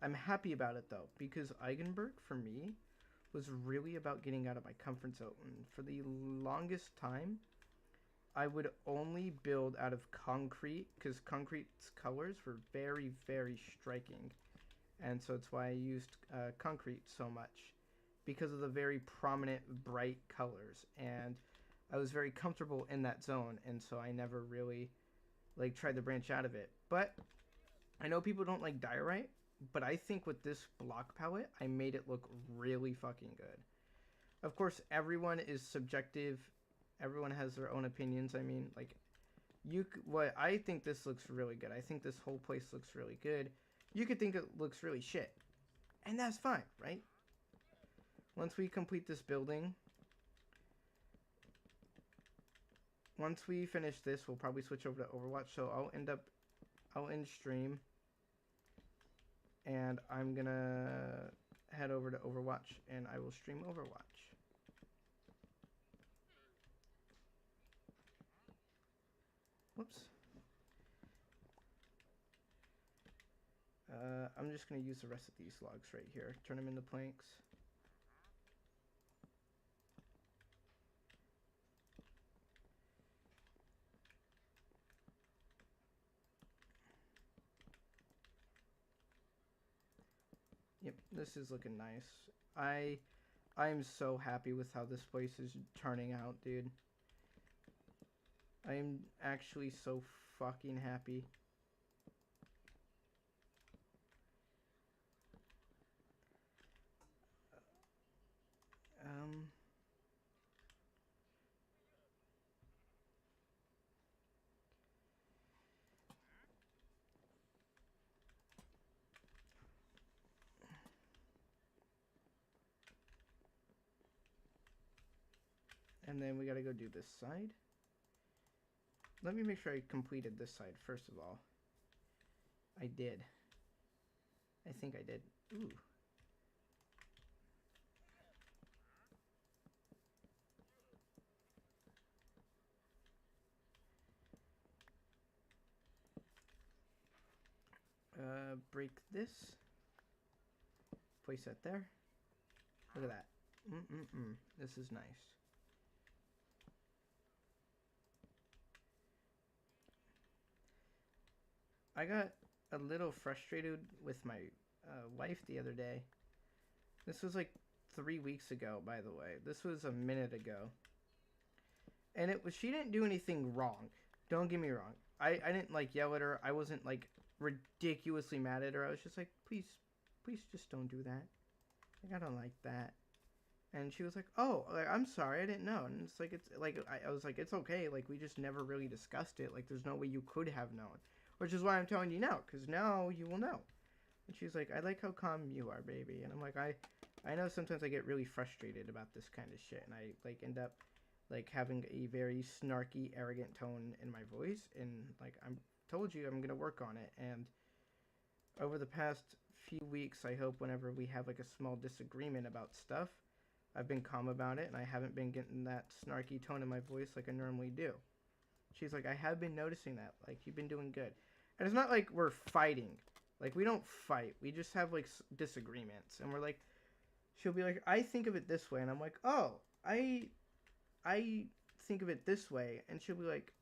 Speaker 1: I'm happy about it though, because Eigenberg for me was really about getting out of my comfort zone. For the longest time, I would only build out of concrete because concrete's colors were very, very striking. And so it's why I used concrete so much because of the very prominent, bright colors. And I was very comfortable in that zone, and so I never really like tried to branch out of it. But I know people don't like diorite, but I think with this block palette, I made it look really fucking good. Of course, everyone is subjective. Everyone has their own opinions. I mean, like, what I think this looks really good. I think this whole place looks really good. you could think it looks really shit. And that's fine, right? Once we complete this building, once we finish this, we'll probably switch over to Overwatch. So I'll end stream, and I'm gonna head over to Overwatch, and I will stream Overwatch. Whoops. I'm just gonna use the rest of these logs right here. Turn them into planks. Yep, this is looking nice. I'm so happy with how this place is turning out, dude. I'm actually so fucking happy. Um... And then we gotta go do this side. Let me make sure I completed this side first of all. I did. I think I did. Ooh. Break this. Place that there. Look at that. This is nice. I got a little frustrated with my wife the other day. This was like 3 weeks ago, by the way. This was a minute ago. And it was, she didn't do anything wrong. Don't get me wrong. I didn't like yell at her. I wasn't like ridiculously mad at her. I was just like, please just don't do that. Like, I don't like that. And she was like, oh, like, I'm sorry, I didn't know. And it's like, I was like, it's okay. Like, we just never really discussed it. Like, there's no way you could have known. Which is why I'm telling you now, because now you will know. And she's like, I like how calm you are, baby. And I'm like, I know sometimes I get really frustrated about this kind of shit. And I, like, end up, like, having a very snarky, arrogant tone in my voice. And, like, I'm told you I'm going to work on it. And over the past few weeks, I hope whenever we have, like, a small disagreement about stuff, I've been calm about it, and I haven't been getting that snarky tone in my voice like I normally do. She's like, I have been noticing that. Like, you've been doing good. And it's not like we're fighting. Like, we don't fight. We just have, like, disagreements. And we're like, she'll be like, I think of it this way. And I'm like, oh, I think of it this way. And she'll be like,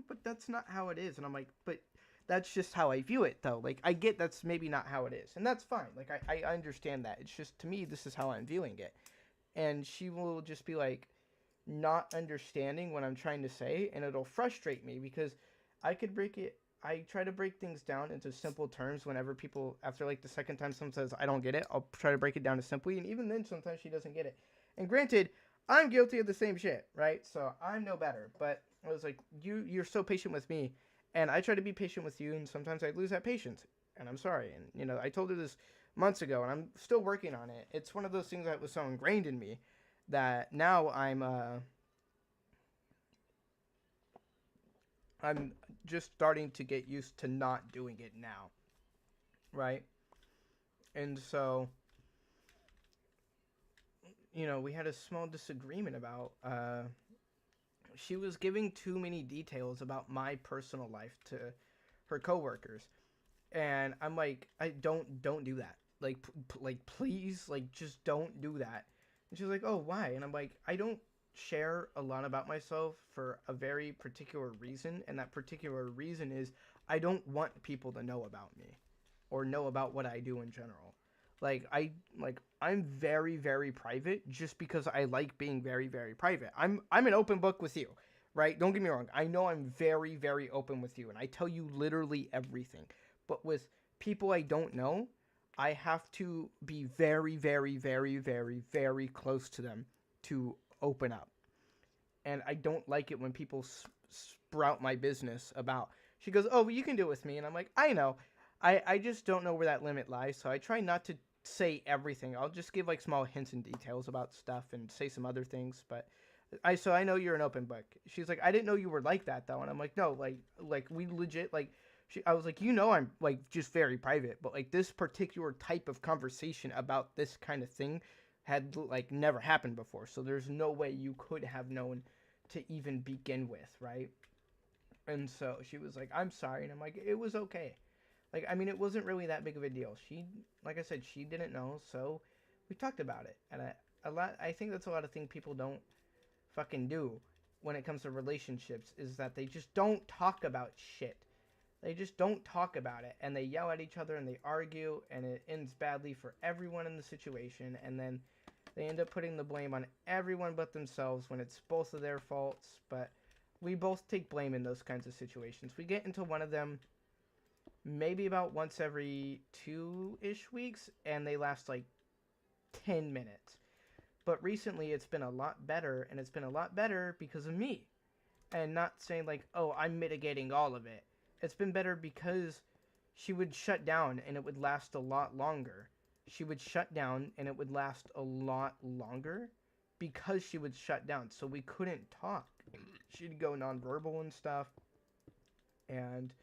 Speaker 1: but that's not how it is. And I'm like, but that's just how I view it, though. Like, I get that's maybe not how it is. And that's fine. Like, I understand that. It's just, to me, this is how I'm viewing it. And she will just be like, not understanding what I'm trying to say. And it'll frustrate me because I try to break things down into simple terms whenever people, after, like, the second time someone says, I don't get it, I'll try to break it down to simply. And even then, sometimes she doesn't get it. And granted, I'm guilty of the same shit, right? So I'm no better. But I was like, you're so patient with me. And I try to be patient with you, and sometimes I lose that patience, and I'm sorry. And, you know, I told her this months ago, and I'm still working on it. It's one of those things that was so ingrained in me that now I'm just starting to get used to not doing it now, right? And so, you know, we had a small disagreement about, she was giving too many details about my personal life to her coworkers. And I'm like, I don't do that. Like, like, please, like, just don't do that. And she's like, oh, why? And I'm like, I don't share a lot about myself for a very particular reason. And that particular reason is I don't want people to know about me or know about what I do in general. I'm very, very private just because I like being very, very private. I'm an open book with you, right? Don't get me wrong. I know I'm very, very open with you, and I tell you literally everything. But with people I don't know, I have to be very, very, very, very, very close to them to open up. And I don't like it when people sprout my business about. She goes, oh, well, you can do it with me. And I'm like, I know. I just don't know where that limit lies, so I try not to say everything. I'll just give like small hints and details about stuff and say some other things, but I know you're an open book. She's like, I didn't know you were like that though, and I'm like, no, like we legit like. I was like, I'm like just very private, but like this particular type of conversation about this kind of thing had like never happened before, so there's no way you could have known to even begin with, right? And so she was like, I'm sorry, and I'm like, it was okay. Like, I mean, it wasn't really that big of a deal. She, like I said, she didn't know, so we talked about it, and I think that's a lot of things people don't fucking do when it comes to relationships is that they just don't talk about shit. They just don't talk about it, and they yell at each other and they argue, and it ends badly for everyone in the situation, and then they end up putting the blame on everyone but themselves when it's both of their faults. But we both take blame in those kinds of situations. We get into one of them maybe about once every 2-ish weeks, and they last like 10 minutes. But recently it's been a lot better, and it's been a lot better because of me. And not saying like, oh, I'm mitigating all of it. It's been better because she would shut down and it would last a lot longer. She would shut down and it would last a lot longer because she would shut down. So we couldn't talk. She'd go nonverbal and stuff. And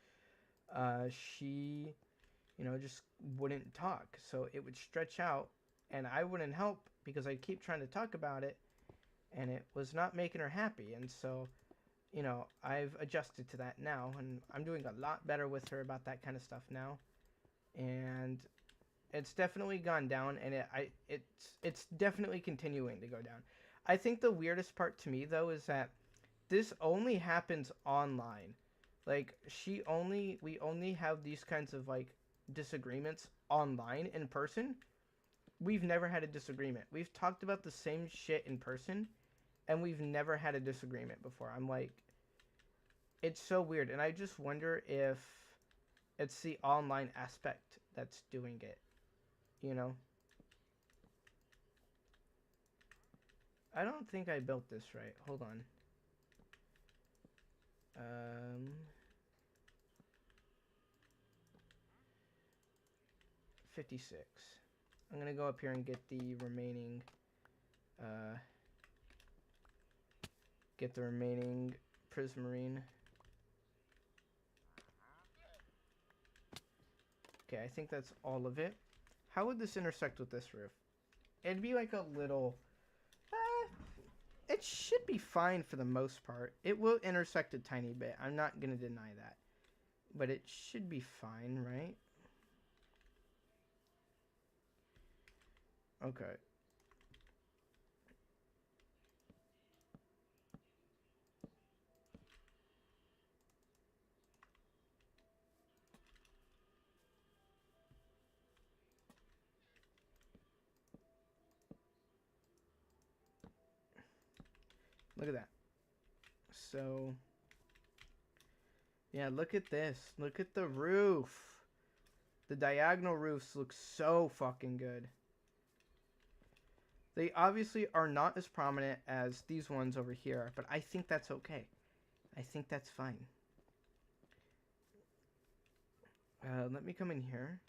Speaker 1: she, just wouldn't talk. So it would stretch out and I wouldn't help because I'd keep trying to talk about it and it was not making her happy. And so, I've adjusted to that now and I'm doing a lot better with her about that kind of stuff now. And it's definitely gone down and it's definitely continuing to go down. I think the weirdest part to me though is that this only happens online. Like we only have these kinds of like disagreements online. In person we've never had a disagreement. We've talked about the same shit in person and we've never had a disagreement before. I'm like, it's so weird, and I just wonder if it's the online aspect that's doing it, you know? I don't think I built this right. Hold on. 56. I'm gonna go up here and get the remaining, uh, prismarine. Okay, I think that's all of it. How would this intersect with this roof? It'd be like a little... it should be fine for the most part. It will intersect a tiny bit. I'm not going to deny that. But it should be fine, right? Okay. Look at that. So, yeah, look at this. Look at the roof. The diagonal roofs look so fucking good. They obviously are not as prominent as these ones over here, but I think that's okay. I think that's fine. Let me come in here.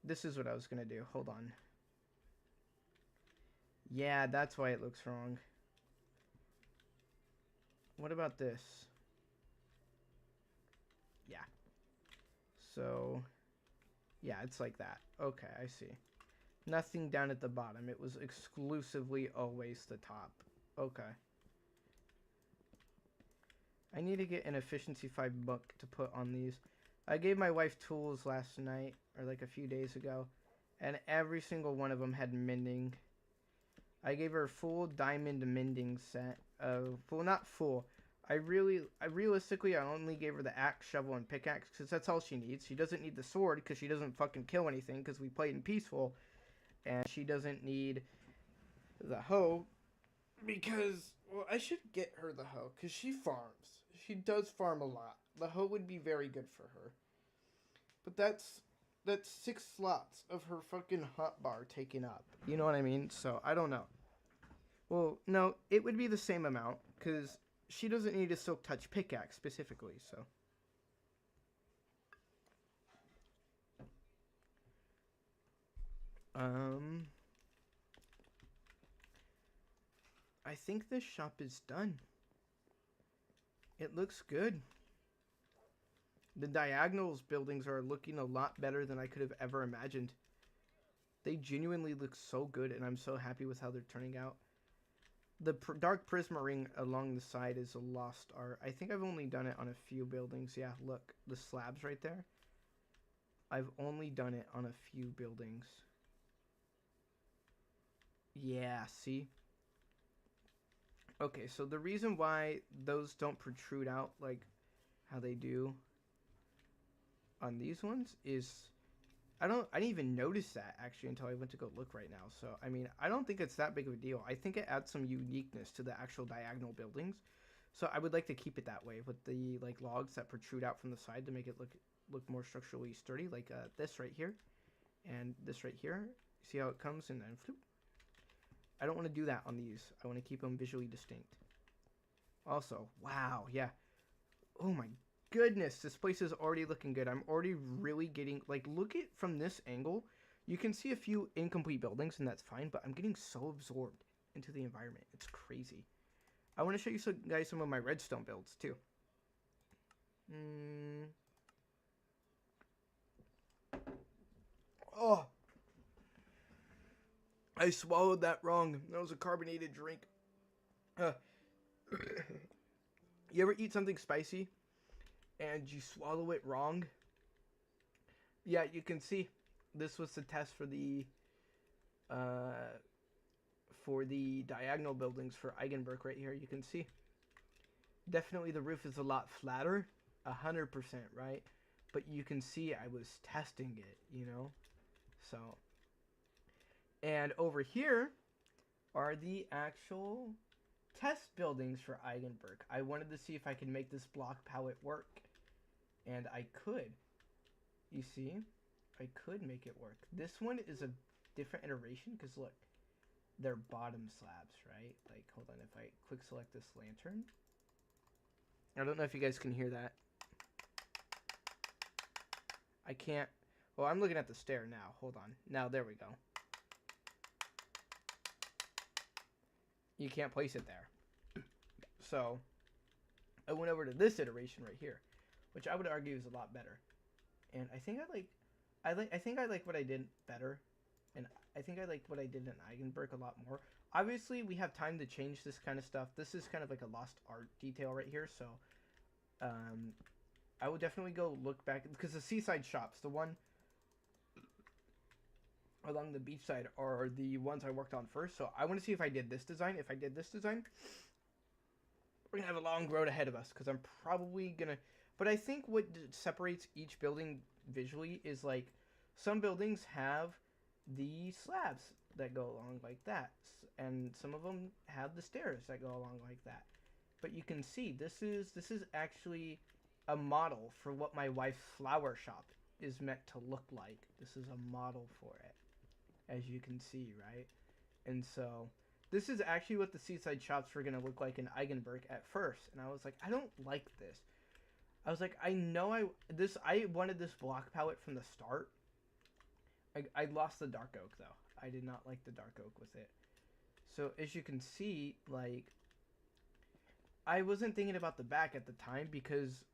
Speaker 1: This is what I was gonna do. Hold on. Yeah, that's why it looks wrong. What about this? Yeah. So, yeah, it's like that. Okay, I see. Nothing down at the bottom. It was exclusively always the top. Okay. I need to get an efficiency 5 book to put on these. I gave my wife tools last night, or like a few days ago, and every single one of them had mending. I gave her a full diamond mending set. Well, not full. I realistically, I only gave her the axe, shovel, and pickaxe because that's all she needs. She doesn't need the sword because she doesn't fucking kill anything because we played in peaceful. And she doesn't need the hoe because, well, I should get her the hoe because she farms. She does farm a lot. The hoe would be very good for her. But that's 6 slots of her fucking hotbar taken up. You know what I mean? So, I don't know. Well, no, it would be the same amount because she doesn't need a silk touch pickaxe specifically, so. Um, I think this shop is done. It looks good. The diagonals buildings are looking a lot better than I could have ever imagined. They genuinely look so good, and I'm so happy with how they're turning out. The dark prismarine along the side is a lost art. I think I've only done it on a few buildings. Yeah, look, the slabs right there. I've only done it on a few buildings. Yeah, see? Okay, so the reason why those don't protrude out like how they do on these ones is I didn't even notice that actually until I went to go look right now. So I mean, I don't think it's that big of a deal. I think it adds some uniqueness to the actual diagonal buildings. So I would like to keep it that way with the like logs that protrude out from the side to make it look more structurally sturdy, like this right here and this right here. See how it comes and then floop. I don't want to do that on these. I want to keep them visually distinct. Also, wow, yeah. Oh my goodness, this place is already looking good. I'm already really getting, like, look at from this angle. You can see a few incomplete buildings, and that's fine, but I'm getting so absorbed into the environment. It's crazy. I want to show you guys some of my redstone builds, too. Oh, I swallowed that wrong. That was a carbonated drink. You ever eat something spicy and you swallow it wrong? Yeah, you can see this was the test for the diagonal buildings for Eigenberg right here. You can see definitely the roof is a lot flatter, 100%, right? But you can see I was testing it, you know. So, and over here are the actual test buildings for Eigenberg. I wanted to see if I could make this block palette work, and I could. You see, I could make it work. This one is a different iteration because look, they're bottom slabs, right? Like, hold on, if I quick select this lantern, I don't know if you guys can hear that. I can't. Well, I'm looking at the stair now. Hold on. Now, there we go. You can't place it there. So, I went over to this iteration right here, which I would argue is a lot better. And I think I think I like what I did better, and I think I like what I did in Eigenberg a lot more. Obviously, we have time to change this kind of stuff. This is kind of like a lost art detail right here, so I would definitely go look back because the seaside shops, the one along the beach side, are the ones I worked on first. So I want to see if I did this design. If I did this design, we're gonna have a long road ahead of us because I'm probably gonna. But I think what separates each building visually is like some buildings have the slabs that go along like that, and some of them have the stairs that go along like that. But you can see this is actually a model for what my wife's flower shop is meant to look like. This is a model for it, as you can see, right? And so this is actually what the seaside shops were going to look like in Eigenberg at first. And I was like, I don't like this. I was like, I know I wanted this block palette from the start. I lost the dark oak, though. I did not like the dark oak with it. So as you can see, like, I wasn't thinking about the back at the time because,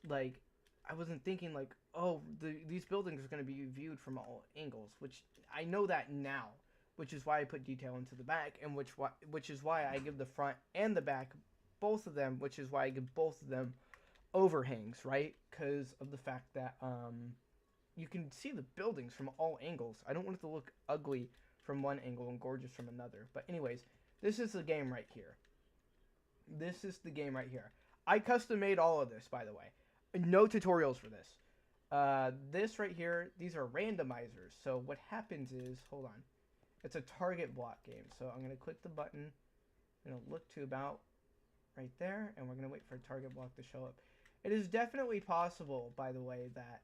Speaker 1: like, I wasn't thinking, like, oh, these buildings are going to be viewed from all angles, which I know that now, which is why I put detail into the back, and which is why I give the front and the back, both of them, which is why I give both of them overhangs, right? Because of the fact that you can see the buildings from all angles. I don't want it to look ugly from one angle and gorgeous from another. But anyways, this is the game right here. This is the game right here. I custom made all of this, by the way. No tutorials for this. This right here, these are randomizers. So what happens is, hold on. It's a target block game. So I'm going to click the button. I'm going to look to about right there. And we're going to wait for a target block to show up. It is definitely possible, by the way, that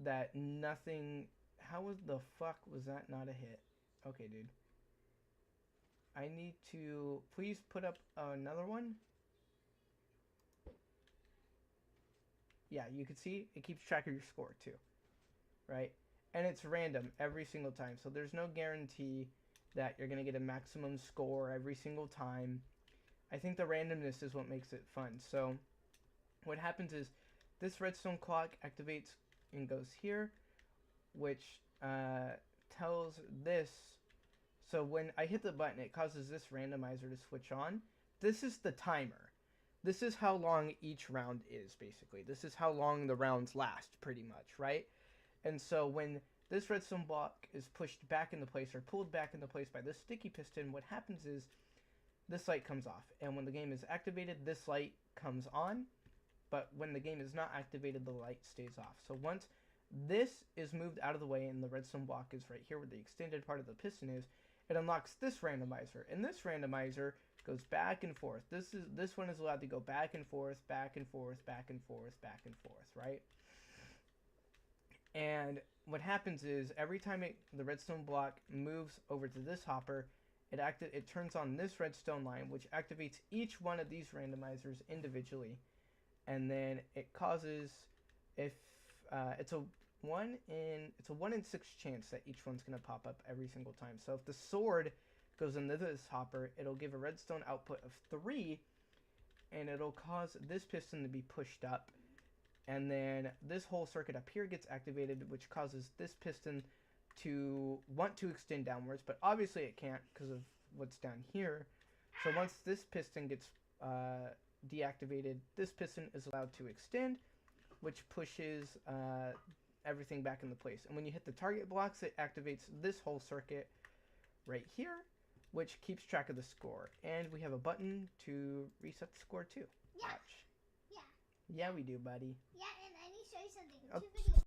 Speaker 1: that nothing... How the fuck was that not a hit? Okay, dude. I need to... Please put up another one. Yeah, you can see it keeps track of your score, too. right? And it's random every single time. So there's no guarantee that you're going to get a maximum score every single time. I think the randomness is what makes it fun. So what happens is this redstone clock activates and goes here, which tells this. So when I hit the button, it causes this randomizer to switch on. This is the timer. This is how long each round is, basically. This is how long the rounds last, pretty much, right? And so when this redstone block is pushed back into place or pulled back into place by this sticky piston, what happens is this light comes off. And when the game is activated, this light comes on. But when the game is not activated, the light stays off. So once this is moved out of the way and the redstone block is right here where the extended part of the piston is, it unlocks this randomizer. And this randomizer goes back and forth. This one is allowed to go back and forth, back and forth, back and forth, back and forth, right? And what happens is every time the redstone block moves over to this hopper, it turns on this redstone line, which activates each one of these randomizers individually, and then it causes, if it's a 1 in 6 chance that each one's going to pop up every single time. So if the sword goes into this hopper, it'll give a redstone output of 3, and it'll cause this piston to be pushed up, and then this whole circuit up here gets activated, which causes this piston to want to extend downwards, but obviously it can't because of what's down here. So once this piston gets deactivated, this piston is allowed to extend, which pushes everything back into place. And when you hit the target blocks, it activates this whole circuit right here, which keeps track of the score. And we have a button to reset the score too.
Speaker 2: Yeah.
Speaker 1: Watch.
Speaker 2: Yeah.
Speaker 1: Yeah, we do, buddy.
Speaker 2: Yeah, and I need to show you something.
Speaker 1: Oh.
Speaker 2: 2 videos.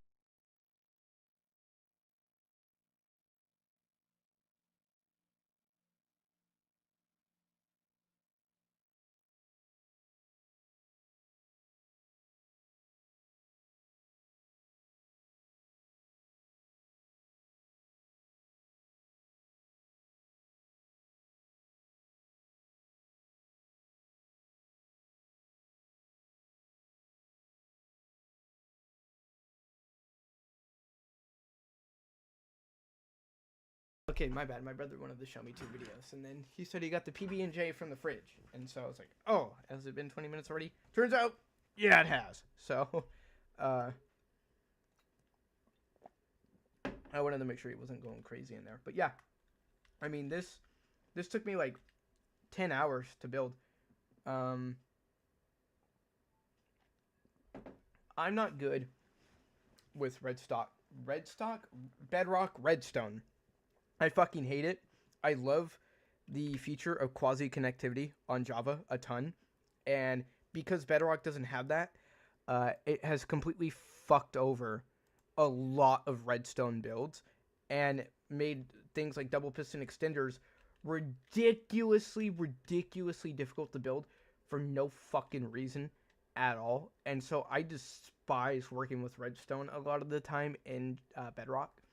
Speaker 1: Okay, my bad. My brother wanted to show me 2 videos, and then he said he got the PB&J from the fridge, and so I was like, "Oh, has it been 20 minutes already?" Turns out, yeah, it has. So, I wanted to make sure he wasn't going crazy in there. But yeah, I mean this took me like 10 hours to build. I'm not good with bedrock, redstone. I fucking hate it. I love the feature of quasi connectivity on Java a ton, and because Bedrock doesn't have that, it has completely fucked over a lot of redstone builds and made things like double piston extenders ridiculously difficult to build for no fucking reason at all. And so I despise working with redstone a lot of the time in Bedrock.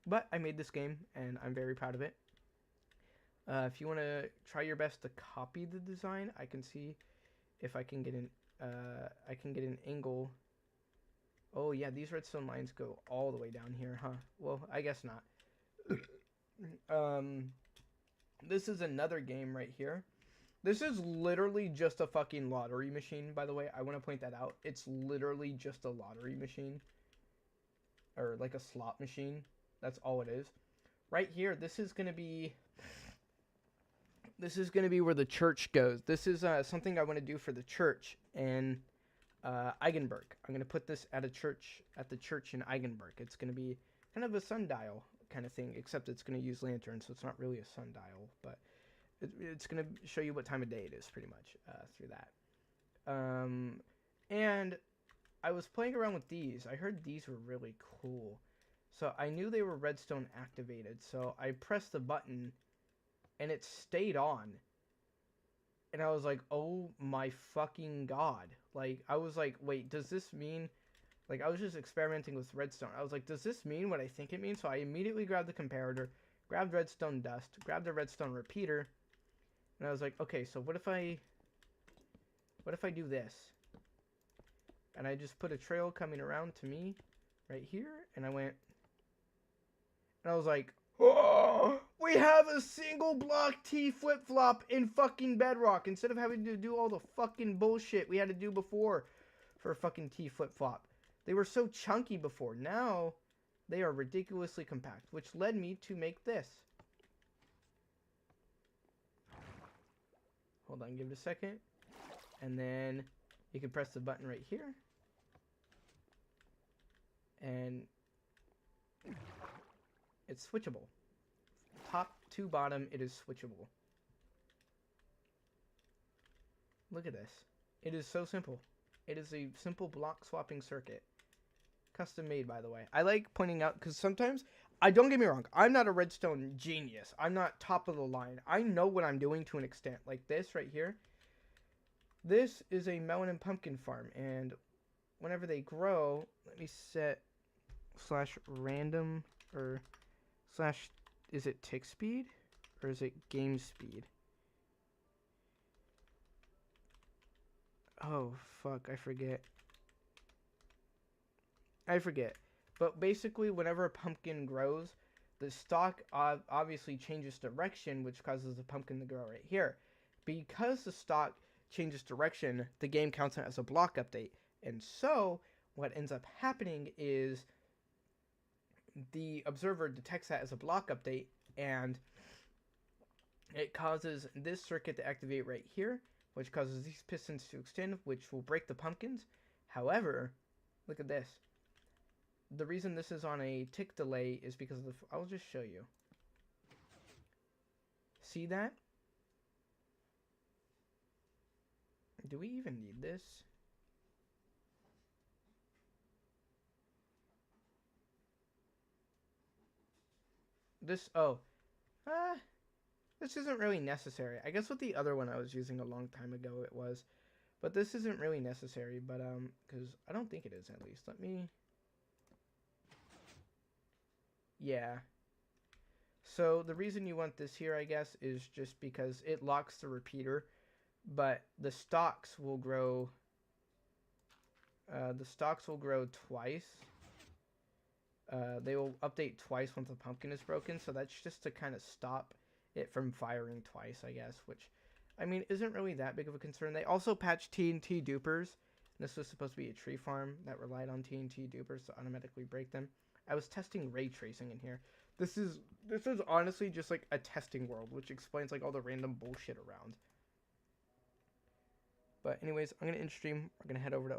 Speaker 1: But I made this game, and I'm very proud of it. If you want to try your best to copy the design, I can see if I can get an angle. Oh yeah, these redstone lines go all the way down here, huh? Well, I guess not. This is another game right here. This is literally just a fucking lottery machine, by the way. I want to point that out. It's literally just a lottery machine. Or like a slot machine. That's all it is. Right here, this is going to be where the church goes. This is something I want to do for the church in Eigenberg. I'm going to put this at the church in Eigenberg. It's going to be kind of a sundial kind of thing, except it's going to use lanterns, so it's not really a sundial, but it's going to show you what time of day it is pretty much through that. And I was playing around with these. I heard these were really cool. So I knew they were redstone activated, so I pressed the button, and it stayed on. And I was like, oh my fucking god. Like, I was like, wait, does this mean... Like, I was just experimenting with redstone. I was like, does this mean what I think it means? So I immediately grabbed the comparator, grabbed redstone dust, grabbed the redstone repeater, and I was like, okay, so what if I do this? And I just put a trail coming around to me right here, and I went And I was like, oh, we have a single block T flip-flop in fucking Bedrock instead of having to do all the fucking bullshit we had to do before for a fucking T flip-flop. They were so chunky before. Now, they are ridiculously compact, which led me to make this. Hold on, give it a second. And then you can press the button right here. And it's switchable. Top to bottom, it is switchable. Look at this. It is so simple. It is a simple block swapping circuit. Custom made, by the way. I like pointing out, because sometimes, don't get me wrong, I'm not a redstone genius. I'm not top of the line. I know what I'm doing to an extent. Like this right here. This is a melon and pumpkin farm, and whenever they grow, let me set /random or / is it tick speed or is it game speed? Oh fuck, I forget. But basically, whenever a pumpkin grows, the stalk obviously changes direction, which causes the pumpkin to grow right here. Because the stalk changes direction, the game counts it as a block update. And so, what ends up happening is the observer detects that as a block update, and it causes this circuit to activate right here, which causes these pistons to extend, which will break the pumpkins. However, look at this. The reason this is on a tick delay is because of the... I'll just show you. See that? Do we even need this? This isn't really necessary. I guess with the other one I was using a long time ago it was. But this isn't really necessary, but because I don't think it is, at least. Let me... Yeah. So the reason you want this here, I guess, is just because it locks the repeater, but the stalks will grow... twice. They will update twice once the pumpkin is broken, so that's just to kind of stop it from firing twice, I guess, which, I mean, isn't really that big of a concern. They also patched TNT dupers. This was supposed to be a tree farm that relied on TNT dupers to automatically break them. I was testing ray tracing in here. This is honestly just like a testing world, which explains like all the random bullshit around. But anyways, I'm gonna end stream. We're gonna head over to